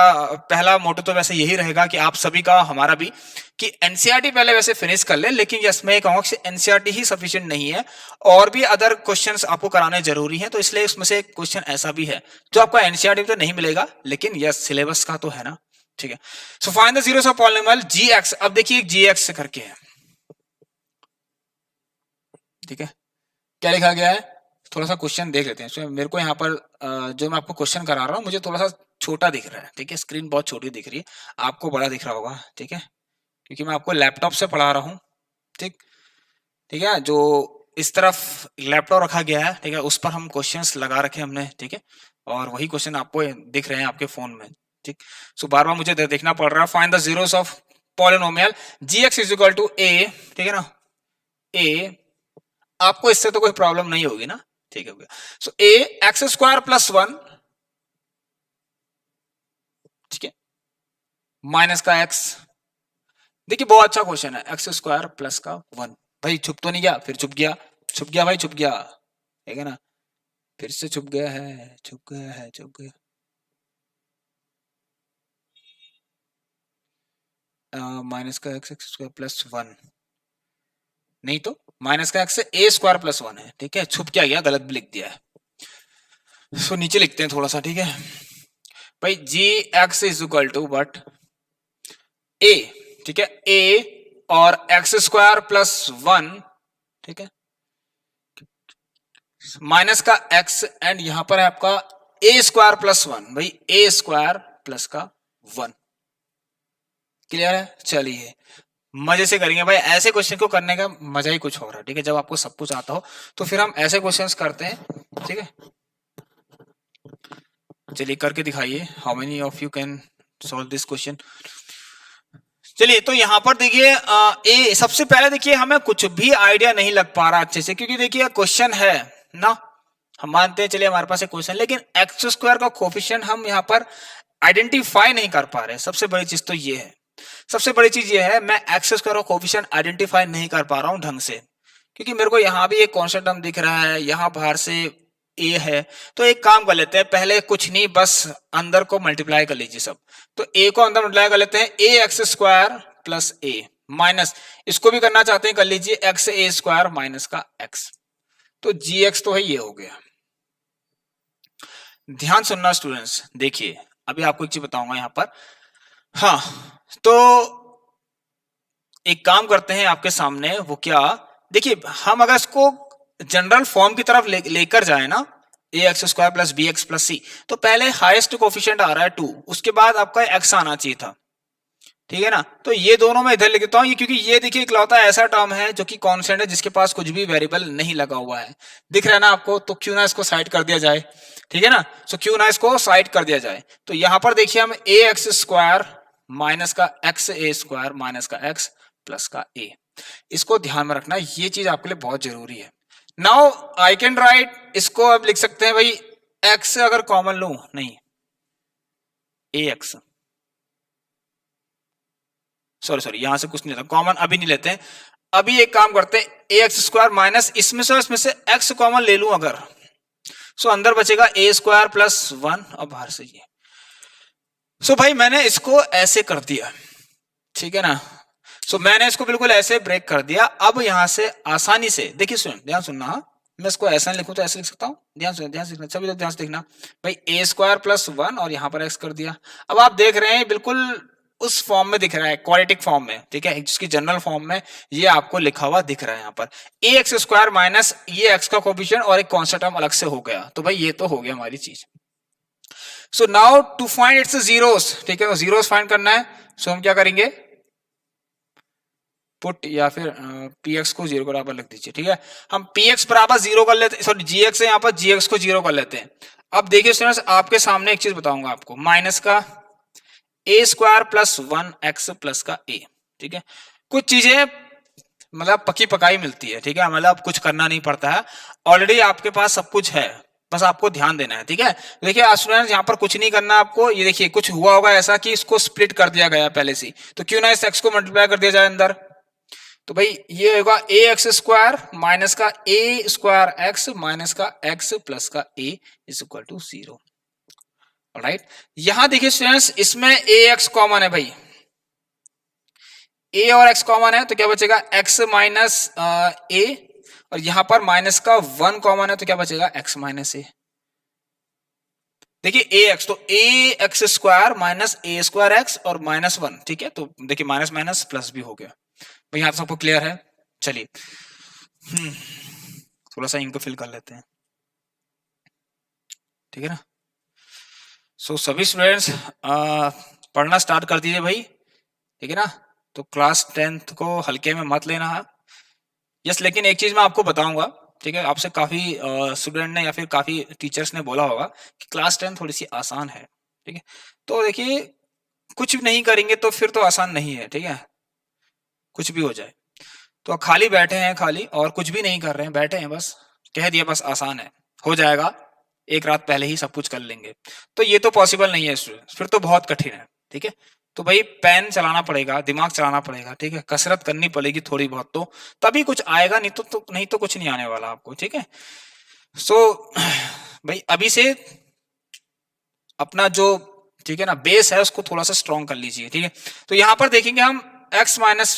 पहला मोटो तो वैसे यही रहेगा कि आप सभी का, हमारा भी, कि एनसीईआरटी पहले वैसे फिनिश कर ले। लेकिन यस मैं कहूंगा कि एनसीईआरटी ही सफिशिएंट नहीं है, और भी अदर क्वेश्चंस आपको कराने जरूरी हैं। तो इसलिए उसमें से एक क्वेश्चन ऐसा भी है जो आपको एनसीईआरटी तो नहीं मिलेगा, लेकिन यस सिलेबस का तो है ना, ठीक है। So find the zeros of polynomial GX. अब देखिए जीएक्स से करके है, ठीक है, क्या लिखा गया है थोड़ा सा क्वेश्चन देख लेते हैं। So, मेरे को यहाँ पर जो मैं आपको क्वेश्चन करा रहा हूँ मुझे थोड़ा सा छोटा दिख रहा है, ठीक है, स्क्रीन बहुत छोटी दिख रही है, आपको बड़ा दिख रहा होगा, ठीक है, क्योंकि मैं आपको लैपटॉप से पढ़ा रहा हूँ, ठीक ठीक है, जो इस तरफ लैपटॉप रखा गया है, ठीक है, उस पर हम क्वेश्चंस लगा रखे हमने, ठीक है, और वही क्वेश्चन आपको दिख रहे हैं आपके फोन में, ठीक। सो बार बार मुझे देखना पड़ रहा है। Find the zeros of polynomial gx is equal to a, ठीक है ना, a, आपको इससे तो कोई प्रॉब्लम नहीं होगी ना, ठीक है। सो a एक्स स्क्वायर प्लस 1, ठीक है, माइनस का x, देखिए बहुत अच्छा क्वेश्चन है, एक्स स्क्वायर प्लस का 1, भाई छुप तो नहीं गया, फिर छुप गया, छुप गया भाई, छुप गया, ठीक है ना, फिर से छुप गया है, छुप गया है, छुप गया, माइनस का एक्स स्क्वायर प्लस 1, नहीं तो माइनस का एक्स ए स्क्वायर प्लस 1 है, ठीक है, छुप क्या गया, गलत भी लिख दिया है। सो नीचे लिखते हैं थोड़ा सा, ठीक है भाई, G X is equal to but A, ठीक है, ए और एक्स स्क्वायर प्लस 1, ठीक है, माइनस का एक्स एंड यहां पर है आपका ए स्क्वायर प्लस 1, भाई ए स्क्वायर प्लस का 1, क्लियर है। चलिए मजे से करेंगे भाई, ऐसे क्वेश्चन को करने का मजा ही कुछ हो रहा है, ठीक है, जब आपको सब कुछ आता हो तो फिर हम ऐसे क्वेश्चंस करते हैं, ठीक है। चलिए करके दिखाइए, how many of you can solve this question. चलिए तो यहां पर देखिए ए, सबसे पहले देखिए हमें कुछ भी आइडिया नहीं लग पा रहा अच्छे से, क्योंकि देखिए क्वेश्चन है ना, हम मानते हैं चलिए हमारे पास एक क्वेश्चन, लेकिन एक्स स्क्वायर का कोफिशिएंट हम यहाँ पर आइडेंटिफाई नहीं कर पा रहे। सबसे बड़ी चीज तो ये है, सबसे बड़ी चीज ये है, मैं एक्स स्क्वायर का कोफिशिएंट आइडेंटिफाई नहीं कर पा रहा हूं ढंग से, क्योंकि मेरे को यहाँ भी एक कॉन्स्टेंट टर्म दिख रहा है, यहाँ बाहर से ए है, तो एक काम कर लेते हैं, पहले कुछ नहीं बस अंदर को मल्टीप्लाई कर लीजिए सब, तो ए को अंदर मल्टीप्लाई कर लेते हैं, ए एक्स स्क्वायर प्लस ए माइनस, इसको भी करना चाहते हैं कर लीजिए, एक्स ए स्क्वायर माइनस का एक्स, तो जी एक्स तो है, ये हो गया। ध्यान सुनना स्टूडेंट्स, देखिए अभी आपको एक चीज बताऊंगा यहाँ पर, हाँ तो एक काम करते हैं आपके सामने, वो क्या, देखिए हम अगर इसको जनरल फॉर्म की तरफ लेकर जाए ना, A x square plus B x plus C, तो पहले हाईएस्ट कोफिशिएंट आ रहा है 2, उसके बाद आपका एक्स आना चाहिए था, ठीक है ना, तो ये दोनों मैं इधर लिख देता हूं, ये क्योंकि ये देखिए इकलौता ऐसा टर्म है जो कि कांस्टेंट है, जिसके पास कुछ भी वेरिएबल नहीं लगा हुआ है, दिख रहा है ना आपको, तो क्यों ना इसको साइड कर दिया जाए, ठीक है ना, सो क्यों ना इसको साइड कर दिया जाए। तो यहां पर देखिए हम ए एक्स स्क्वायर माइनस का एक्स ए स्क्वायर माइनस का एक्स प्लस का ए, इसको ध्यान में रखना, ये चीज आपके लिए बहुत जरूरी है। नाउ आई कैन राइट, इसको अब लिख सकते हैं भाई, एक्स अगर कॉमन लू, नहीं ए एक्स, सॉरी यहां से कुछ नहीं लेता कॉमन, अभी नहीं लेते हैं, अभी एक काम करते हैं, ए एक्स स्क्वायर माइनस इसमें से एक्स कॉमन ले लूं अगर, सो अंदर बचेगा ए स्क्वायर प्लस 1 और बाहर से ये, सो भाई मैंने इसको ऐसे कर दिया, ठीक है ना, सो मैंने इसको बिल्कुल ऐसे ब्रेक कर दिया। अब यहां से आसानी से देखिए, सुन ध्यान सुनना, हाँ मैं इसको ऐसा लिखूं तो ऐसे लिख सकता हूं, ध्यान सुन, ध्यान से सभी लोग ध्यान से देखना भाई, ए स्क्वायर प्लस 1 और यहां पर एक्स कर दिया। अब आप देख रहे हैं बिल्कुल उस फॉर्म में दिख रहा है, क्वाड्रेटिक फॉर्म में, ठीक है, जिसकी जनरल फॉर्म में ये आपको लिखा हुआ दिख रहा है यहाँ पर, ए एक्स स्क्वायर माइनस ये एक्स का कोफिशिएंट और एक कॉन्स्टेंट टर्म अलग से हो गया, तो भाई ये तो हो गया हमारी चीज। So now to find its zeros, ठीक है, जीरोस फाइंड करना है, सो हम क्या करेंगे, पुट या फिर पी एक्स को 0 बराबर लिख दीजिए, ठीक है, हम पी एक्स बराबर 0 कर लेते हैं, सॉरी जी एक्स है यहाँ पर, जी एक्स को 0 कर लेते हैं। अब देखिए स्टूडेंट्स, आपके सामने एक चीज बताऊंगा आपको, माइनस का ए स्क्वायर प्लस 1 एक्स प्लस का ए, ठीक है, कुछ चीजें मतलब पकी पकाई मिलती है, ठीक है, मतलब कुछ करना नहीं पड़ता है, ऑलरेडी आपके पास सब कुछ है, बस आपको ध्यान देना है, ठीक है। देखिए स्टूडेंट्स यहाँ पर कुछ नहीं करना आपको, ये देखिए कुछ हुआ होगा ऐसा कि इसको स्प्लिट कर दिया गया पहले से, तो क्यों ना इस एक्स को मल्टीप्लाई कर दिया जाए अंदर, तो भाई ये होगा ए एक्स स्क्वायर माइनस का ए स्क्वायर एक्स माइनस का एक्स प्लस का ए इज इक्वल टू 0, राइट। यहां देखिए स्टूडेंट्स, इसमें ए एक्स कॉमन है भाई, ए और एक्स कॉमन है, तो क्या बचेगा एक्स माइनस ए, और यहां पर माइनस का 1 कॉमन है, तो क्या बचेगा एक्स माइनस ए। देखिए ए एक्स, तो ए एक्स स्क्वायर माइनस ए स्क्वायर एक्स और माइनस 1, ठीक है, तो देखिए माइनस माइनस प्लस भी हो गया भाई, यहां सबको क्लियर है। चलिए थोड़ा सा इनको फिल कर लेते हैं। ठीक है ना। सो सभी स्टूडेंट्स पढ़ना स्टार्ट कर दीजिए भाई, ठीक है ना। तो क्लास 10th को हल्के में मत लेना है। यस, लेकिन एक चीज मैं आपको बताऊंगा, ठीक है, आपसे काफी स्टूडेंट ने या फिर काफी टीचर्स ने बोला होगा कि क्लास 10 थोड़ी सी आसान है, ठीक है। तो देखिए, कुछ भी नहीं करेंगे तो फिर तो आसान नहीं है, ठीक है, कुछ भी हो जाए। तो खाली बैठे हैं, खाली और कुछ भी नहीं कर रहे हैं, बैठे हैं बस, कह दिया बस आसान है, हो जाएगा, एक रात पहले ही सब कुछ कर लेंगे, तो ये तो पॉसिबल नहीं है स्टूडेंट्स, फिर तो बहुत कठिन है, ठीक है। तो भाई पेन चलाना पड़ेगा, दिमाग चलाना पड़ेगा, ठीक है, कसरत करनी पड़ेगी थोड़ी बहुत, तो तभी कुछ आएगा, नहीं तो कुछ नहीं आने वाला आपको, ठीक है। सो भाई अभी से अपना जो, ठीक है ना, बेस है उसको थोड़ा सा स्ट्रॉन्ग कर लीजिए, ठीक है। तो यहां पर देखेंगे हम x माइनस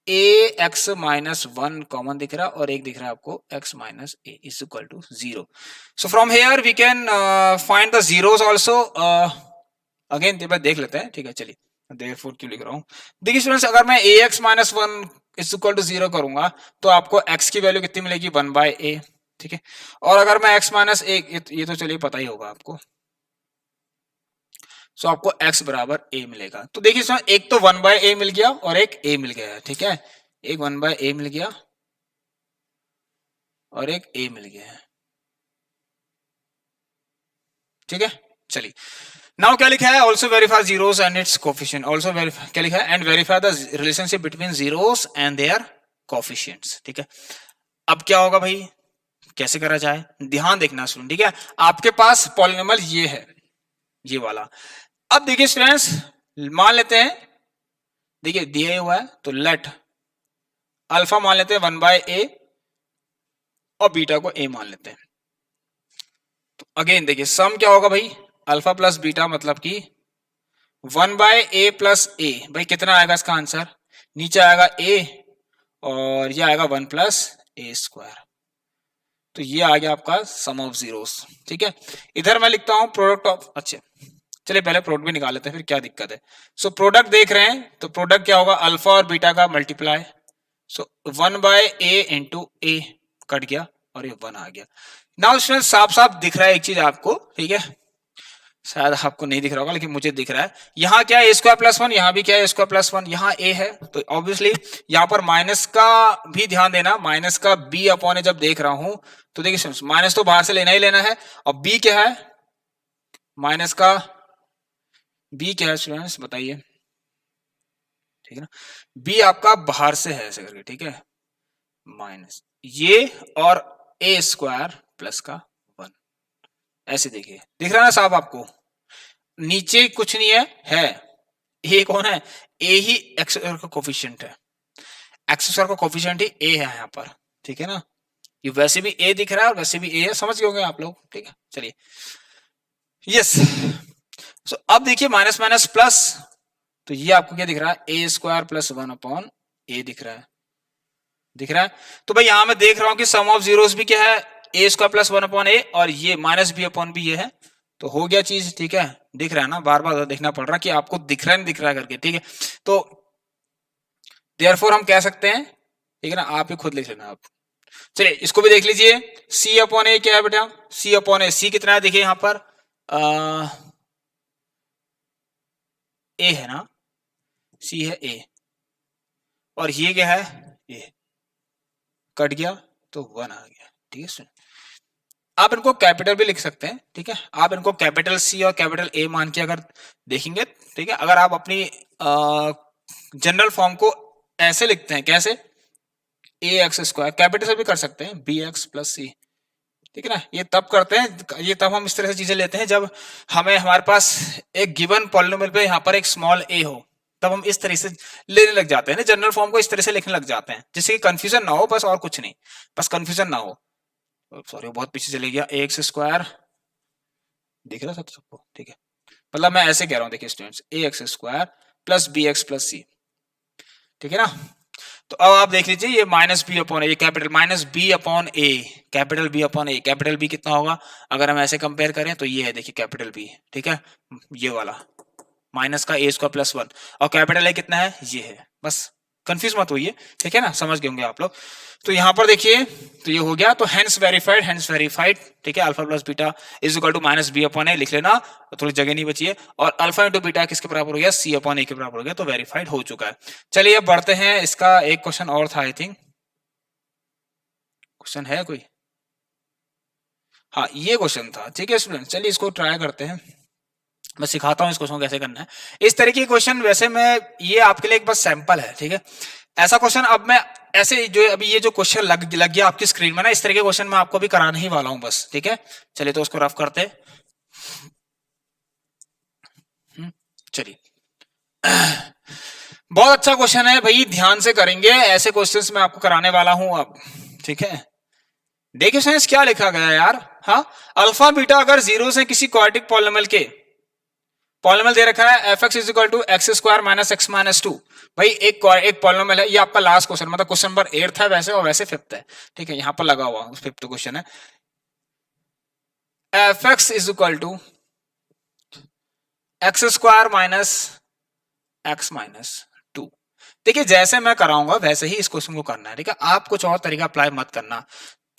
ए, एक्स माइनस 1 कॉमन दिख रहा है और एक दिख रहा है आपको x minus A is equal to 0। So from here we can find the zeros also. Again देख लेते हैं, ठीक है, चलिए, देयरफॉर क्यों लिख रहा हूं। देखिए स्टूडेंट्स, अगर मैं a x minus 1 is equal to 0 करूंगा तो आपको x की वैल्यू कितनी मिलेगी, 1 बाय ए, ठीक है। और अगर मैं x माइनस ए, ये तो चलिए पता ही होगा आपको, सो आपको x बराबर a मिलेगा। तो देखिए इसमें एक तो 1 बाय ए मिल गया और एक a मिल गया, ठीक है, एक 1 बाय ए मिल गया और एक a मिल गया है, ठीक है। चलिए, नाउ क्या लिखा है, also verify zeros and it's coefficient, also verify, क्या लिखा है, and verify the relationship between zeros and there coefficients, ठीक है। अब क्या होगा भाई, कैसे करा जाए, ध्यान देखना स्टूडेंट, ठीक है। आपके पास पॉलिनोमियल ये है, ये वाला। अब देखिए स्टूडेंट्स, मान लेते हैं, देखिए दिया हुआ है, तो लेट अल्फा मान लेते हैं 1 बाय ए और बीटा को ए मान लेते हैं। तो अगेन देखिए सम क्या होगा भाई, अल्फा प्लस बीटा मतलब कि 1 बाय ए प्लस ए, भाई कितना आएगा इसका आंसर, नीचे आएगा ए और ये आएगा 1 प्लस ए स्क्वायर। तो ये आ गया आपका सम ऑफ जीरोस, ठीक है। इधर मैं लिखता हूं प्रोडक्ट ऑफ, अच्छा चलिए पहले प्रोडक्ट भी निकाल लेते हैं, फिर क्या दिक्कत है। सो प्रोडक्ट देख रहे हैं, तो प्रोडक्ट क्या होगा, अल्फा और बीटा का मल्टीप्लाई, सो 1 बाय ए इंटू ए, कट गया और ये 1 आ गया। नाउ स्टूडेंट साफ साफ दिख रहा है एक चीज आपको, ठीक है, शायद आपको नहीं दिख रहा होगा लेकिन मुझे दिख रहा है, यहाँ क्या है ए स्क्वायर प्लस 1, यहाँ भी क्या है ए स्क्वायर प्लस 1, यहाँ ए है, तो ऑब्वियसली यहाँ पर माइनस का भी ध्यान देना, माइनस का बी अपॉन ए जब देख रहा हूं तो देखिए माइनस तो बाहर से लेना ही लेना है, और बी क्या है, माइनस का बी क्या है स्टूडेंट्स बताइए, ठीक है ना, बी आपका बाहर से है ऐसे करके, ठीक है, माइनस ये और ए स्क्वायर प्लस का 1, ऐसे देखिए दिख रहा है ना साहब आपको, नीचे कुछ नहीं है ए कौन है, ए ही एक्स का कोफिशिएंट है, एक्स स्क्वायर का कोफिशिएंट ही ए है यहाँ पर, ठीक है ना, ये वैसे भी ए दिख रहा है और वैसे भी ए है, समझ गए होंगे आप लोग, ठीक है। चलिए यस, सो अब देखिए माइनस माइनस प्लस, तो ये आपको क्या दिख रहा है, ए स्क्वायर प्लस 1 अपॉन ए दिख रहा है, दिख रहा है। तो भाई यहां मैं देख रहा हूं कि सम ऑफ जीरोस भी क्या है, ए स्क्वायर प्लस 1 अपॉन ए, और ये माइनस बी अपॉन बी ये है, तो हो गया चीज, ठीक है, दिख रहा है ना, बार बार देखना पड़ रहा है कि आपको दिख रहा है नहीं दिख रहा है करके, ठीक है। तो देयरफॉर हम कह सकते हैं, ठीक है ना, आप ही खुद लिख लेना आप। चलिए इसको भी देख लीजिए, सी अपॉन ए क्या है बेटा, सी अपॉन ए, सी कितना है देखिए यहां पर ए है ना, सी है ए, और ये क्या है ए, कट गया तो 1 आ गया, ठीक है सुन। आप इनको कैपिटल भी लिख सकते हैं, ठीक है, आप इनको कैपिटल सी और कैपिटल ए मान के अगर देखेंगे, ठीक है, अगर आप अपनी जनरल फॉर्म को ऐसे लिखते हैं, कैसे, ए एक्स स्क्वायर, कैपिटल से भी कर सकते हैं, बी एक्स प्लस सी, ठीक है ना, ये तब करते हैं, ये तब हम इस तरह से चीजें लेते हैं जब हमें हमारे पास एक गिवन पॉलिनोमियल पे यहाँ पर एक स्मॉल ए हो, तब हम इस तरह से लेने लग जाते हैं ना, जनरल फॉर्म को इस तरह से लिखने लग जाते हैं जिससे कि कंफ्यूजन ना हो, बस और कुछ नहीं, बस कंफ्यूजन ना हो। सॉरी बहुत पीछे चले गया, ए एक्स स्क्वायर दिख रहा था सबको, ठीक है, मतलब मैं ऐसे कह रहा हूँ, देखिए students, a x square plus B x plus c, ठीक है ना। तो अब आप देख लीजिए ये minus b upon a, capital minus b upon a, capital b upon a, capital b कितना होगा अगर हम ऐसे कंपेयर करें तो ये है, देखिए कैपिटल बी, ठीक है, ये वाला माइनस का ए स्क्वायर प्लस 1, और कैपिटल ए कितना है, ये है, बस कंफ्यूज मत होइए, ठीक है ना, समझ गए होंगे आप लोग। तो यहाँ पर देखिए, तो ये हो गया, तो हेंस वेरीफाइड, ठीक है, alpha plus beta is equal to minus b upon a लिख लेना, तो थोड़ी जगह नहीं बची है, और अल्फा इंटू बीटा किसके बराबर हो गया, सी अपॉन ए के बराबर हो गया, तो वेरीफाइड हो चुका है। चलिए अब बढ़ते हैं, इसका एक क्वेश्चन और था, आई थिंक क्वेश्चन है कोई, हाँ ये क्वेश्चन था, ठीक है स्टूडेंट, चलिए इसको ट्राई करते हैं, मैं सिखाता हूँ इस क्वेश्चन को कैसे करना है। इस तरह की क्वेश्चन वैसे मैं, ये आपके लिए एक बस सैंपल है, ठीक है, ऐसा क्वेश्चन अब मैं ऐसे जो अभी ये जो क्वेश्चन लग गया आपकी स्क्रीन में ना, इस तरह के क्वेश्चन मैं आपको भी कराने ही वाला हूँ बस, ठीक है। चलिए तो उसको रफ करते, चलिए बहुत अच्छा क्वेश्चन है भाई, ध्यान से करेंगे, ऐसे क्वेश्चंस मैं आपको कराने वाला हूं अब, ठीक है। देखिए फ्रेंड्स क्या लिखा गया है यार, हाँ, अल्फा बीटा अगर जीरो से किसी क्वाड्रेटिक पॉलिनोमियल के, पॉलिनोमियल दे रखा है F X is equal to X square minus X minus two, भाई एक पॉलिनोमियल है, ये आपका लास्ट क्वेश्चन, मतलब क्वेश्चन नंबर 8 है वैसे, और वैसे 5th है, ठीक है, यहाँ पर लगा हुआ 5th क्वेश्चन है, F X is equal to X square minus X minus two. देखिए जैसे मैं कराऊंगा वैसे ही इस क्वेश्चन को करना है, ठीक है, आप कुछ और तरीका अप्लाई मत करना,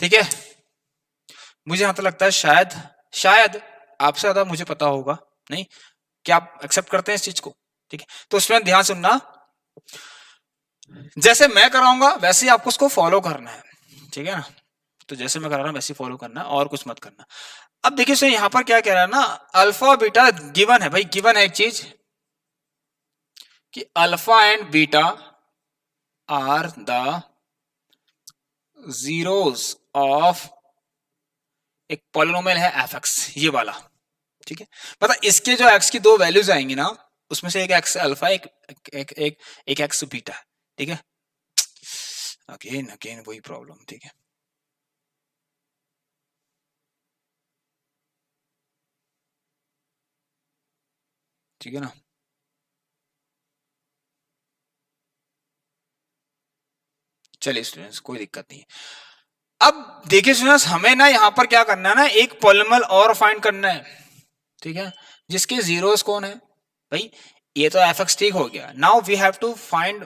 ठीक है। मुझे यहां तो लगता है शायद आपसे ज्यादा मुझे पता होगा, नहीं क्या आप एक्सेप्ट करते हैं इस चीज को, ठीक है। तो उसमें ध्यान सुनना, जैसे मैं कराऊंगा वैसे ही आपको उसको फॉलो करना है, ठीक है ना, तो जैसे मैं करा रहा हूं वैसे ही फॉलो करना है और कुछ मत करना। अब देखिए सर यहां पर क्या कह रहा है ना, अल्फा बीटा गिवन है भाई, गिवन है एक चीज कि alpha and beta are the zeros of एक पॉलिनोमियल है एफ एक्स, ये वाला, ठीक है, मतलब इसके जो एक्स की दो वैल्यूज आएंगी ना, उसमें से एक एक्स अल्फा एक एक्स बीटा, ठीक है, अगेन अगेन वही प्रॉब्लम, ठीक है, ठीक है ना। चलिए स्टूडेंट्स कोई दिक्कत नहीं है। अब देखिए स्टूडेंट्स हमें ना यहाँ पर क्या करना है ना, एक पॉलिनोमियल और फाइंड करना है, ठीक है, जिसके जीरोस कौन है भाई, ये तो एफ एक्स ठीक हो गया, now we have to find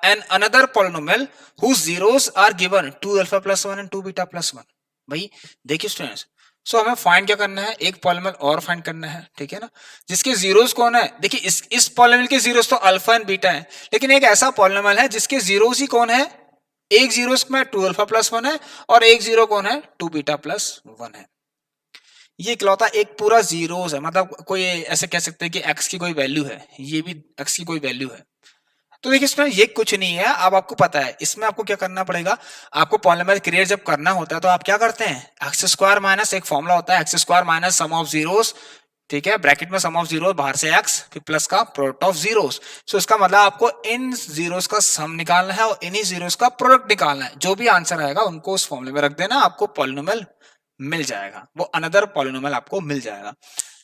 an another polynomial whose zeros are given 2 alpha plus 1 and 2 beta plus 1। भाई देखिए स्टूडेंट्स, सो हमें फाइंड क्या करना है, एक पॉलिनोमियल और फाइंड करना है, ठीक है ना, जिसके जीरोस कौन है, देखिए इस पॉलिनोमियल के जीरोस तो अल्फा एंड बीटा है, लेकिन एक ऐसा पॉलिनोमियल है जिसके जीरोस ही कौन है, एक जीरो में 2 अल्फा प्लस 1 है और एक जीरो कौन है, 2 बीटा प्लस 1 है। ये इकलौता एक पूरा जीरोस है, मतलब कोई ऐसे कह सकते हैं कि एक्स की कोई वैल्यू है, ये भी एक्स की कोई वैल्यू है। तो देखिए इसमें ये कुछ नहीं है, अब आपको पता है इसमें आपको क्या करना पड़ेगा, आपको पॉलिनोमियल क्रिएट जब करना होता है तो आप क्या करते हैं, एक्स स्क्वायर माइनस एक फॉर्मूला होता है x square minus sum of zeros, ठीक है, ब्रैकेट में सम ऑफ जीरो बाहर से एक्स फिर प्लस का प्रोडक्ट ऑफ जीरोस, सो इसका मतलब आपको इन जीरोस का सम निकालना है और इन्हीं जीरोस का प्रोडक्ट निकालना है, जो भी आंसर आएगा उनको उस फॉर्मूले में रख देना, आपको पॉलिनोमियल मिल जाएगा, वो अनदर पॉलिनोमियल आपको मिल जाएगा।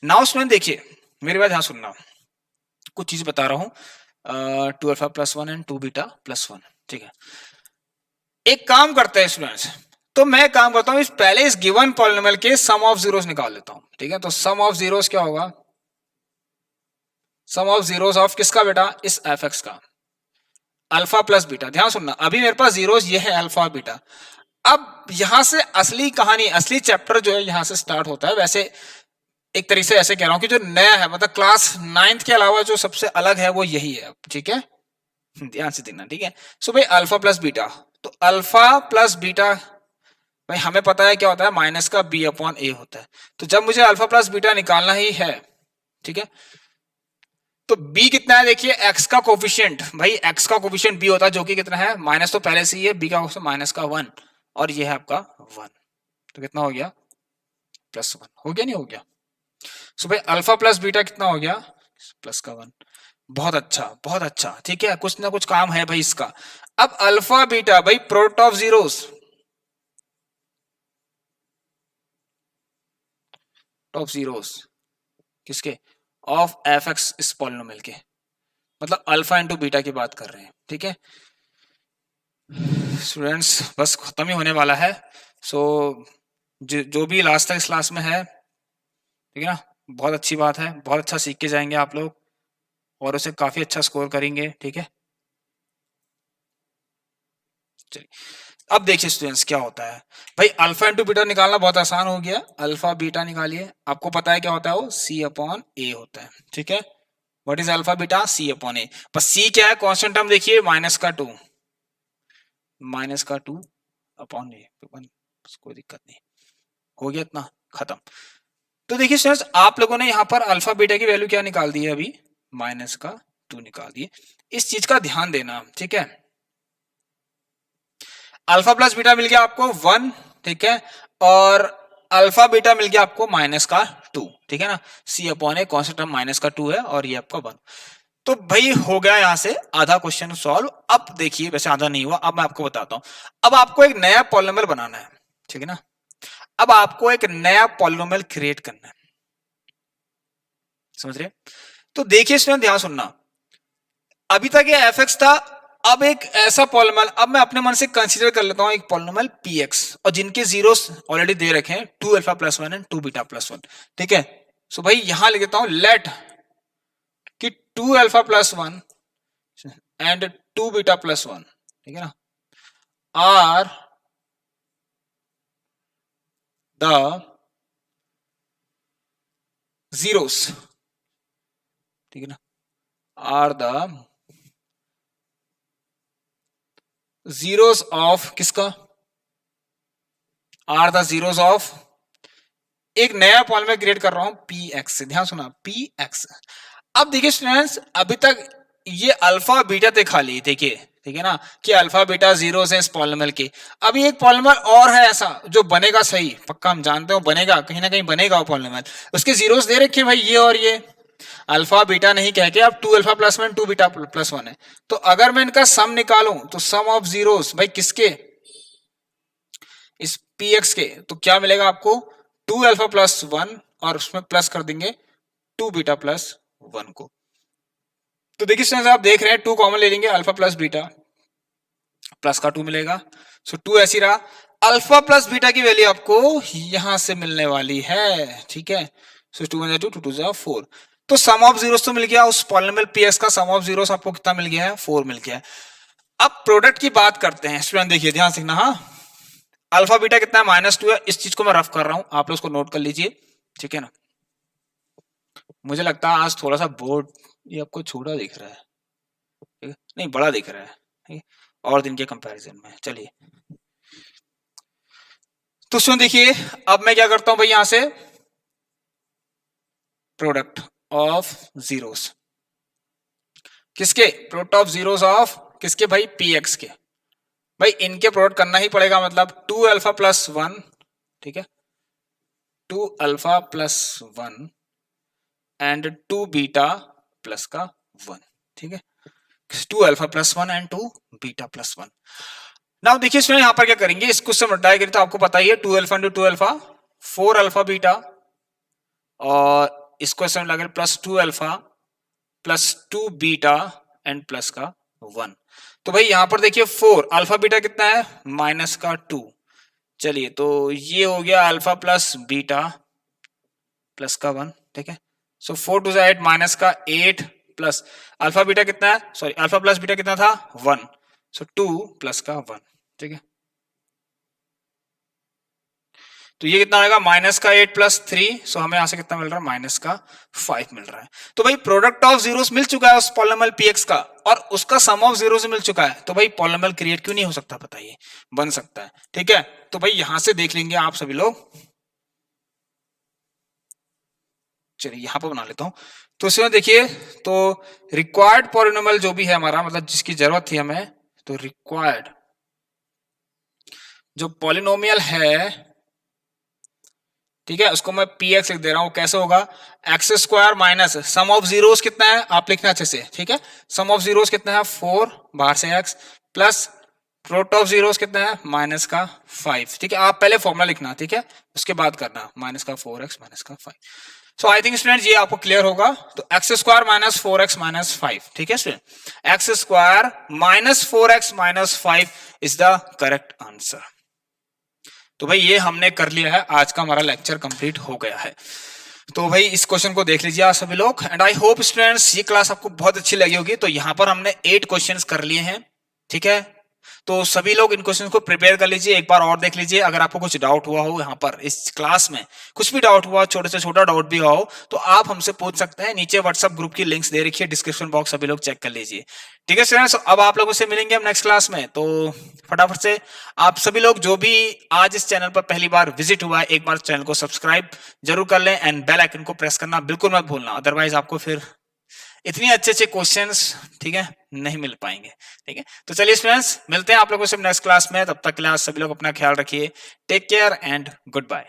नाउ स्टूडेंट देखिए मेरी बात ध्यान सुनना, कुछ चीज बता रहा हूँ, 2 alpha plus 1 and 2 beta plus 1, ठीक है, एक काम करते हैं स्टूडेंट्स, तो मैं काम करता हूं पहले इस गिवन पॉलिनोमियल के सम ऑफ जीरोस निकाल लेता हूं, ठीक है, तो सम ऑफ जीरोस क्या होगा, सम ऑफ जीरोस ऑफ किसका बेटा, इस एफ एक्स का, अल्फा प्लस बीटा, ध्यान सुनना अभी मेरे पास जीरोस ये है अल्फा बीटा, अब यहां से असली कहानी असली चैप्टर जो है यहां से स्टार्ट होता है, वैसे एक तरीके से ऐसे कह रहा हूं कि जो नया है मतलब क्लास 9th के अलावा जो सबसे अलग है वो यही है, ठीक है, ध्यान से देखना, ठीक है। सो भाई अल्फा प्लस बीटा, तो अल्फा प्लस बीटा भाई हमें पता है क्या होता है, माइनस का बी अपॉन ए होता है, तो जब मुझे अल्फा प्लस बीटा निकालना ही है, ठीक है, तो b कितना है, देखिए x का कोफिशिएंट, भाई x का कोफिशिएंट b होता है जो कि कितना है, माइनस तो पहले से ही है, b का कोफिशिएंट माइनस का 1 और ये है आपका 1, तो कितना हो गया प्लस 1, हो गया नहीं हो गया, सो भाई अल्फा प्लस बीटा कितना हो गया प्लस का 1, बहुत अच्छा, ठीक है, कुछ ना कुछ काम है भाई इसका। अब अल्फा बीटा भाई product of zeros, of zeros किसके, ऑफ एफ एक्स इस पॉलिनोमियल के, मतलब अल्फा इंटू बीटा की बात कर रहे हैं, ठीक है स्टूडेंट्स, बस खत्म ही होने वाला है, सो जो भी लास्ट तक इस क्लास में है, ठीक है ना, बहुत अच्छी बात है, बहुत अच्छा सीख के जाएंगे आप लोग और उसे काफी अच्छा स्कोर करेंगे, ठीक है। चलिए अब देखिए स्टूडेंट्स क्या होता है भाई, अल्फा इंटू बीटा निकालना बहुत आसान हो गया, अल्फा बीटा निकालिए, आपको पता है क्या होता है वो सी अपॉन ए होता है, ठीक है। What is alpha beta, C upon A, पर सी क्या है, कांस्टेंट टर्म देखिए माइनस का टू अपॉन ए, कोई दिक्कत नहीं, हो गया इतना खत्म। तो देखिए स्टूडेंट्स आप लोगों ने यहाँ पर अल्फा बीटा की वैल्यू क्या निकाल दी है अभी, माइनस का टू निकाल दिए, इस चीज का ध्यान देना, ठीक है। अल्फा प्लस बीटा मिल गया आपको 1, ठीक है, और अल्फा बीटा मिल गया आपको माइनस का 2, ठीक है ना, c upon a constant term minus का 2 है और ये आपका 1। तो भाई हो गया यहां से आधा क्वेश्चन सॉल्व। अब देखिए वैसे आधा नहीं हुआ, अब मैं आपको बताता हूं, अब आपको एक नया पॉलिनोमियल बनाना है, ठीक है ना, अब आपको एक नया पॉलिनोमियल क्रिएट करना है, समझ रहे। तो देखिए स्टूडेंट ध्यान सुनना, अभी तक ये एफ एक्स था, अब एक ऐसा पॉलिनोमियल, अब मैं अपने मन से कंसीडर कर लेता हूं एक पॉलिनोमियल पी एक्स, और जिनके जीरोस ऑलरेडी दे रखे हैं 2 alpha plus 1 and 2 beta plus 1, ठीक है। सो भाई यहां लिख देता हूं लेट कि 2 alpha plus 1 and 2 beta plus 1, ठीक है ना, आर द जीरोस, ठीक है ना, आर द जीरोस ऑफ किसका, आर द जीरोस ऑफ, एक नया पॉलिनोमियल क्रिएट कर रहा हूं पी एक्स से, ध्यान सुना पी एक्स। अब देखिए स्टूडेंट्स अभी तक ये अल्फा बीटा थे खाली, देखिए ठीक है ना, कि अल्फा बीटा जीरो है इस पॉलिनोमियल के। अभी एक पॉलिनोमियल और है ऐसा जो बनेगा, सही पक्का हम जानते हो बनेगा, कहीं ना कहीं बनेगा वो पॉलिनोमियल, उसके जीरोस दे रखे हैं भाई ये और ये, अल्फा बीटा नहीं कह के अब 2 अल्फा प्लस 1 2 बीटा प्लस 1 है। तो अगर मैं इनका सम निकालूं तो सम ऑफ जीरोस भाई किसके, इस पी एक्स के, तो क्या मिलेगा आपको 2 अल्फा प्लस 1 और उसमें प्लस कर देंगे 2 बीटा प्लस 1 को। तो देखिए स्टूडेंट्स आप देख रहे हैं 2 कॉमन ले लेंगे, अल्फा प्लस बीटा, प्लस का 2 मिलेगा, सो 2 ऐसी रहा, अल्फा प्लस बीटा की वैल्यू आपको यहां से मिलने वाली है, ठीक है। सो 2 1 2 2 2 4, तो सम ऑफ जीरोस तो मिल गया, उस पॉलिनोमियल पीएक्स का सम ऑफ जीरोस आपको कितना मिल गया है, 4 मिल गया है। अब प्रोडक्ट की बात करते हैं स्टूडेंट, देखिए ध्यान से ना, हाँ अल्फा बीटा कितना है -2 है, इस चीज को मैं रफ कर रहा हूं, आप लोग उसको नोट कर लीजिए, ठीक है ना। मुझे लगता है आज थोड़ा सा बोर्ड ये आपको छोटा दिख रहा है, ठीक है? नहीं बड़ा दिख रहा है, ठीक है? और दिन के कंपैरिजन में, चलिए तो सुन देखिए, अब मैं क्या करता हूं भाई, यहां से प्रोडक्ट ऑफ जीरोस, किसके, प्रोडक्ट ऑफ जीरोस ऑफ किसके भाई, पी एक्स के, भाई इनके प्रोडक्ट करना ही पड़ेगा, मतलब 2 अल्फा प्लस 1, ठीक है, 2 alpha plus 1 and 2 beta plus का 1, ठीक है, 2 alpha plus 1 and 2 beta plus 1। Now देखिए स्टूडेंट यहां पर क्या करेंगे, इसको से मल्टीप्लाई करें तो आपको पता ही है 2 alpha into 2 alpha 4 alpha beta, और इसको से मल्टीप्लाई करें plus 2 alpha plus 2 beta and plus का 1। तो भाई यहां पर देखिए 4 अल्फा बीटा कितना है, माइनस का 2, चलिए तो ये हो गया अल्फा प्लस बीटा प्लस का 1, ठीक है। सो 4 टू 8 माइनस का 8 प्लस अल्फा बीटा कितना है, सॉरी अल्फा प्लस बीटा कितना था 1, सो 2 प्लस का 1, ठीक है। तो ये कितना आएगा माइनस का 8 प्लस 3, सो हमें यहां से कितना मिल रहा है, माइनस का 5 मिल रहा है। तो भाई प्रोडक्ट ऑफ जीरोस मिल चुका है उस पॉलिनोमियल पीएक्स का, और उसका सम ऑफ जीरोस मिल चुका है, तो भाई पॉलिनोमियल क्रिएट क्यों नहीं हो सकता, बताइए, बन सकता है, ठीक है। तो भाई यहां से देख लेंगे आप सभी लोग, चलिए यहां पर बना लेता हूं। तो इसमें देखिए, तो रिक्वायर्ड पॉलिनोमियल जो भी है हमारा, मतलब जिसकी जरूरत थी हमें, तो रिक्वायर्ड जो पॉलिनोमियल है, ठीक है, उसको मैं पी एक्स लिख दे रहा हूं, कैसे होगा, x square minus sum of zeros कितना है, आप लिखना अच्छे से, ठीक है, सम ऑफ जीरोस कितना है 4, बाहर से x, plus product of zeros कितना है माइनस का 5, ठीक है, आप पहले फॉर्मूला लिखना, ठीक है, उसके बाद करना माइनस का 4x माइनस का 5। सो आई थिंक स्टूडेंट ये आपको क्लियर होगा, तो x square minus 4x minus 5, ठीक है student, x square minus 4x minus 5 is the correct answer. तो भाई ये हमने कर लिया है, आज का हमारा लेक्चर कंप्लीट हो गया है। तो भाई इस क्वेश्चन को देख लीजिए आप सभी लोग, एंड आई होप स्टूडेंट्स ये क्लास आपको बहुत अच्छी लगी होगी। तो यहाँ पर हमने 8 क्वेश्चंस कर लिए हैं, ठीक है, तो सभी लोग इन क्वेश्चन को प्रिपेयर कर लीजिए, एक बार और देख लीजिए। अगर आपको कुछ डाउट हुआ हो यहाँ पर इस क्लास में, कुछ भी डाउट हुआ, छोटे से छोटा डाउट भी हुआ हो, तो आप हमसे पूछ सकते हैं। नीचे व्हाट्सएप ग्रुप की लिंक्स दे रखी है डिस्क्रिप्शन बॉक्स, सभी लोग चेक कर लीजिए। ठीक है स्टूडेंट्स, अब आप लोगों से मिलेंगे हम नेक्स्ट क्लास में। तो फटाफट से आप सभी लोग जो भी आज इस चैनल पर पहली बार विजिट हुआ है, एक बार चैनल को सब्सक्राइब जरूर कर लें एंड बेल आइकन को प्रेस करना बिल्कुल मत भूलना, अदरवाइज आपको फिर इतनी अच्छे अच्छे क्वेश्चंस, ठीक है, नहीं मिल पाएंगे। ठीक है, तो चलिए फ्रेंड्स, मिलते हैं आप लोगों से नेक्स्ट क्लास में। तब तक के लिए आप सभी लोग अपना ख्याल रखिए। Take care and good bye.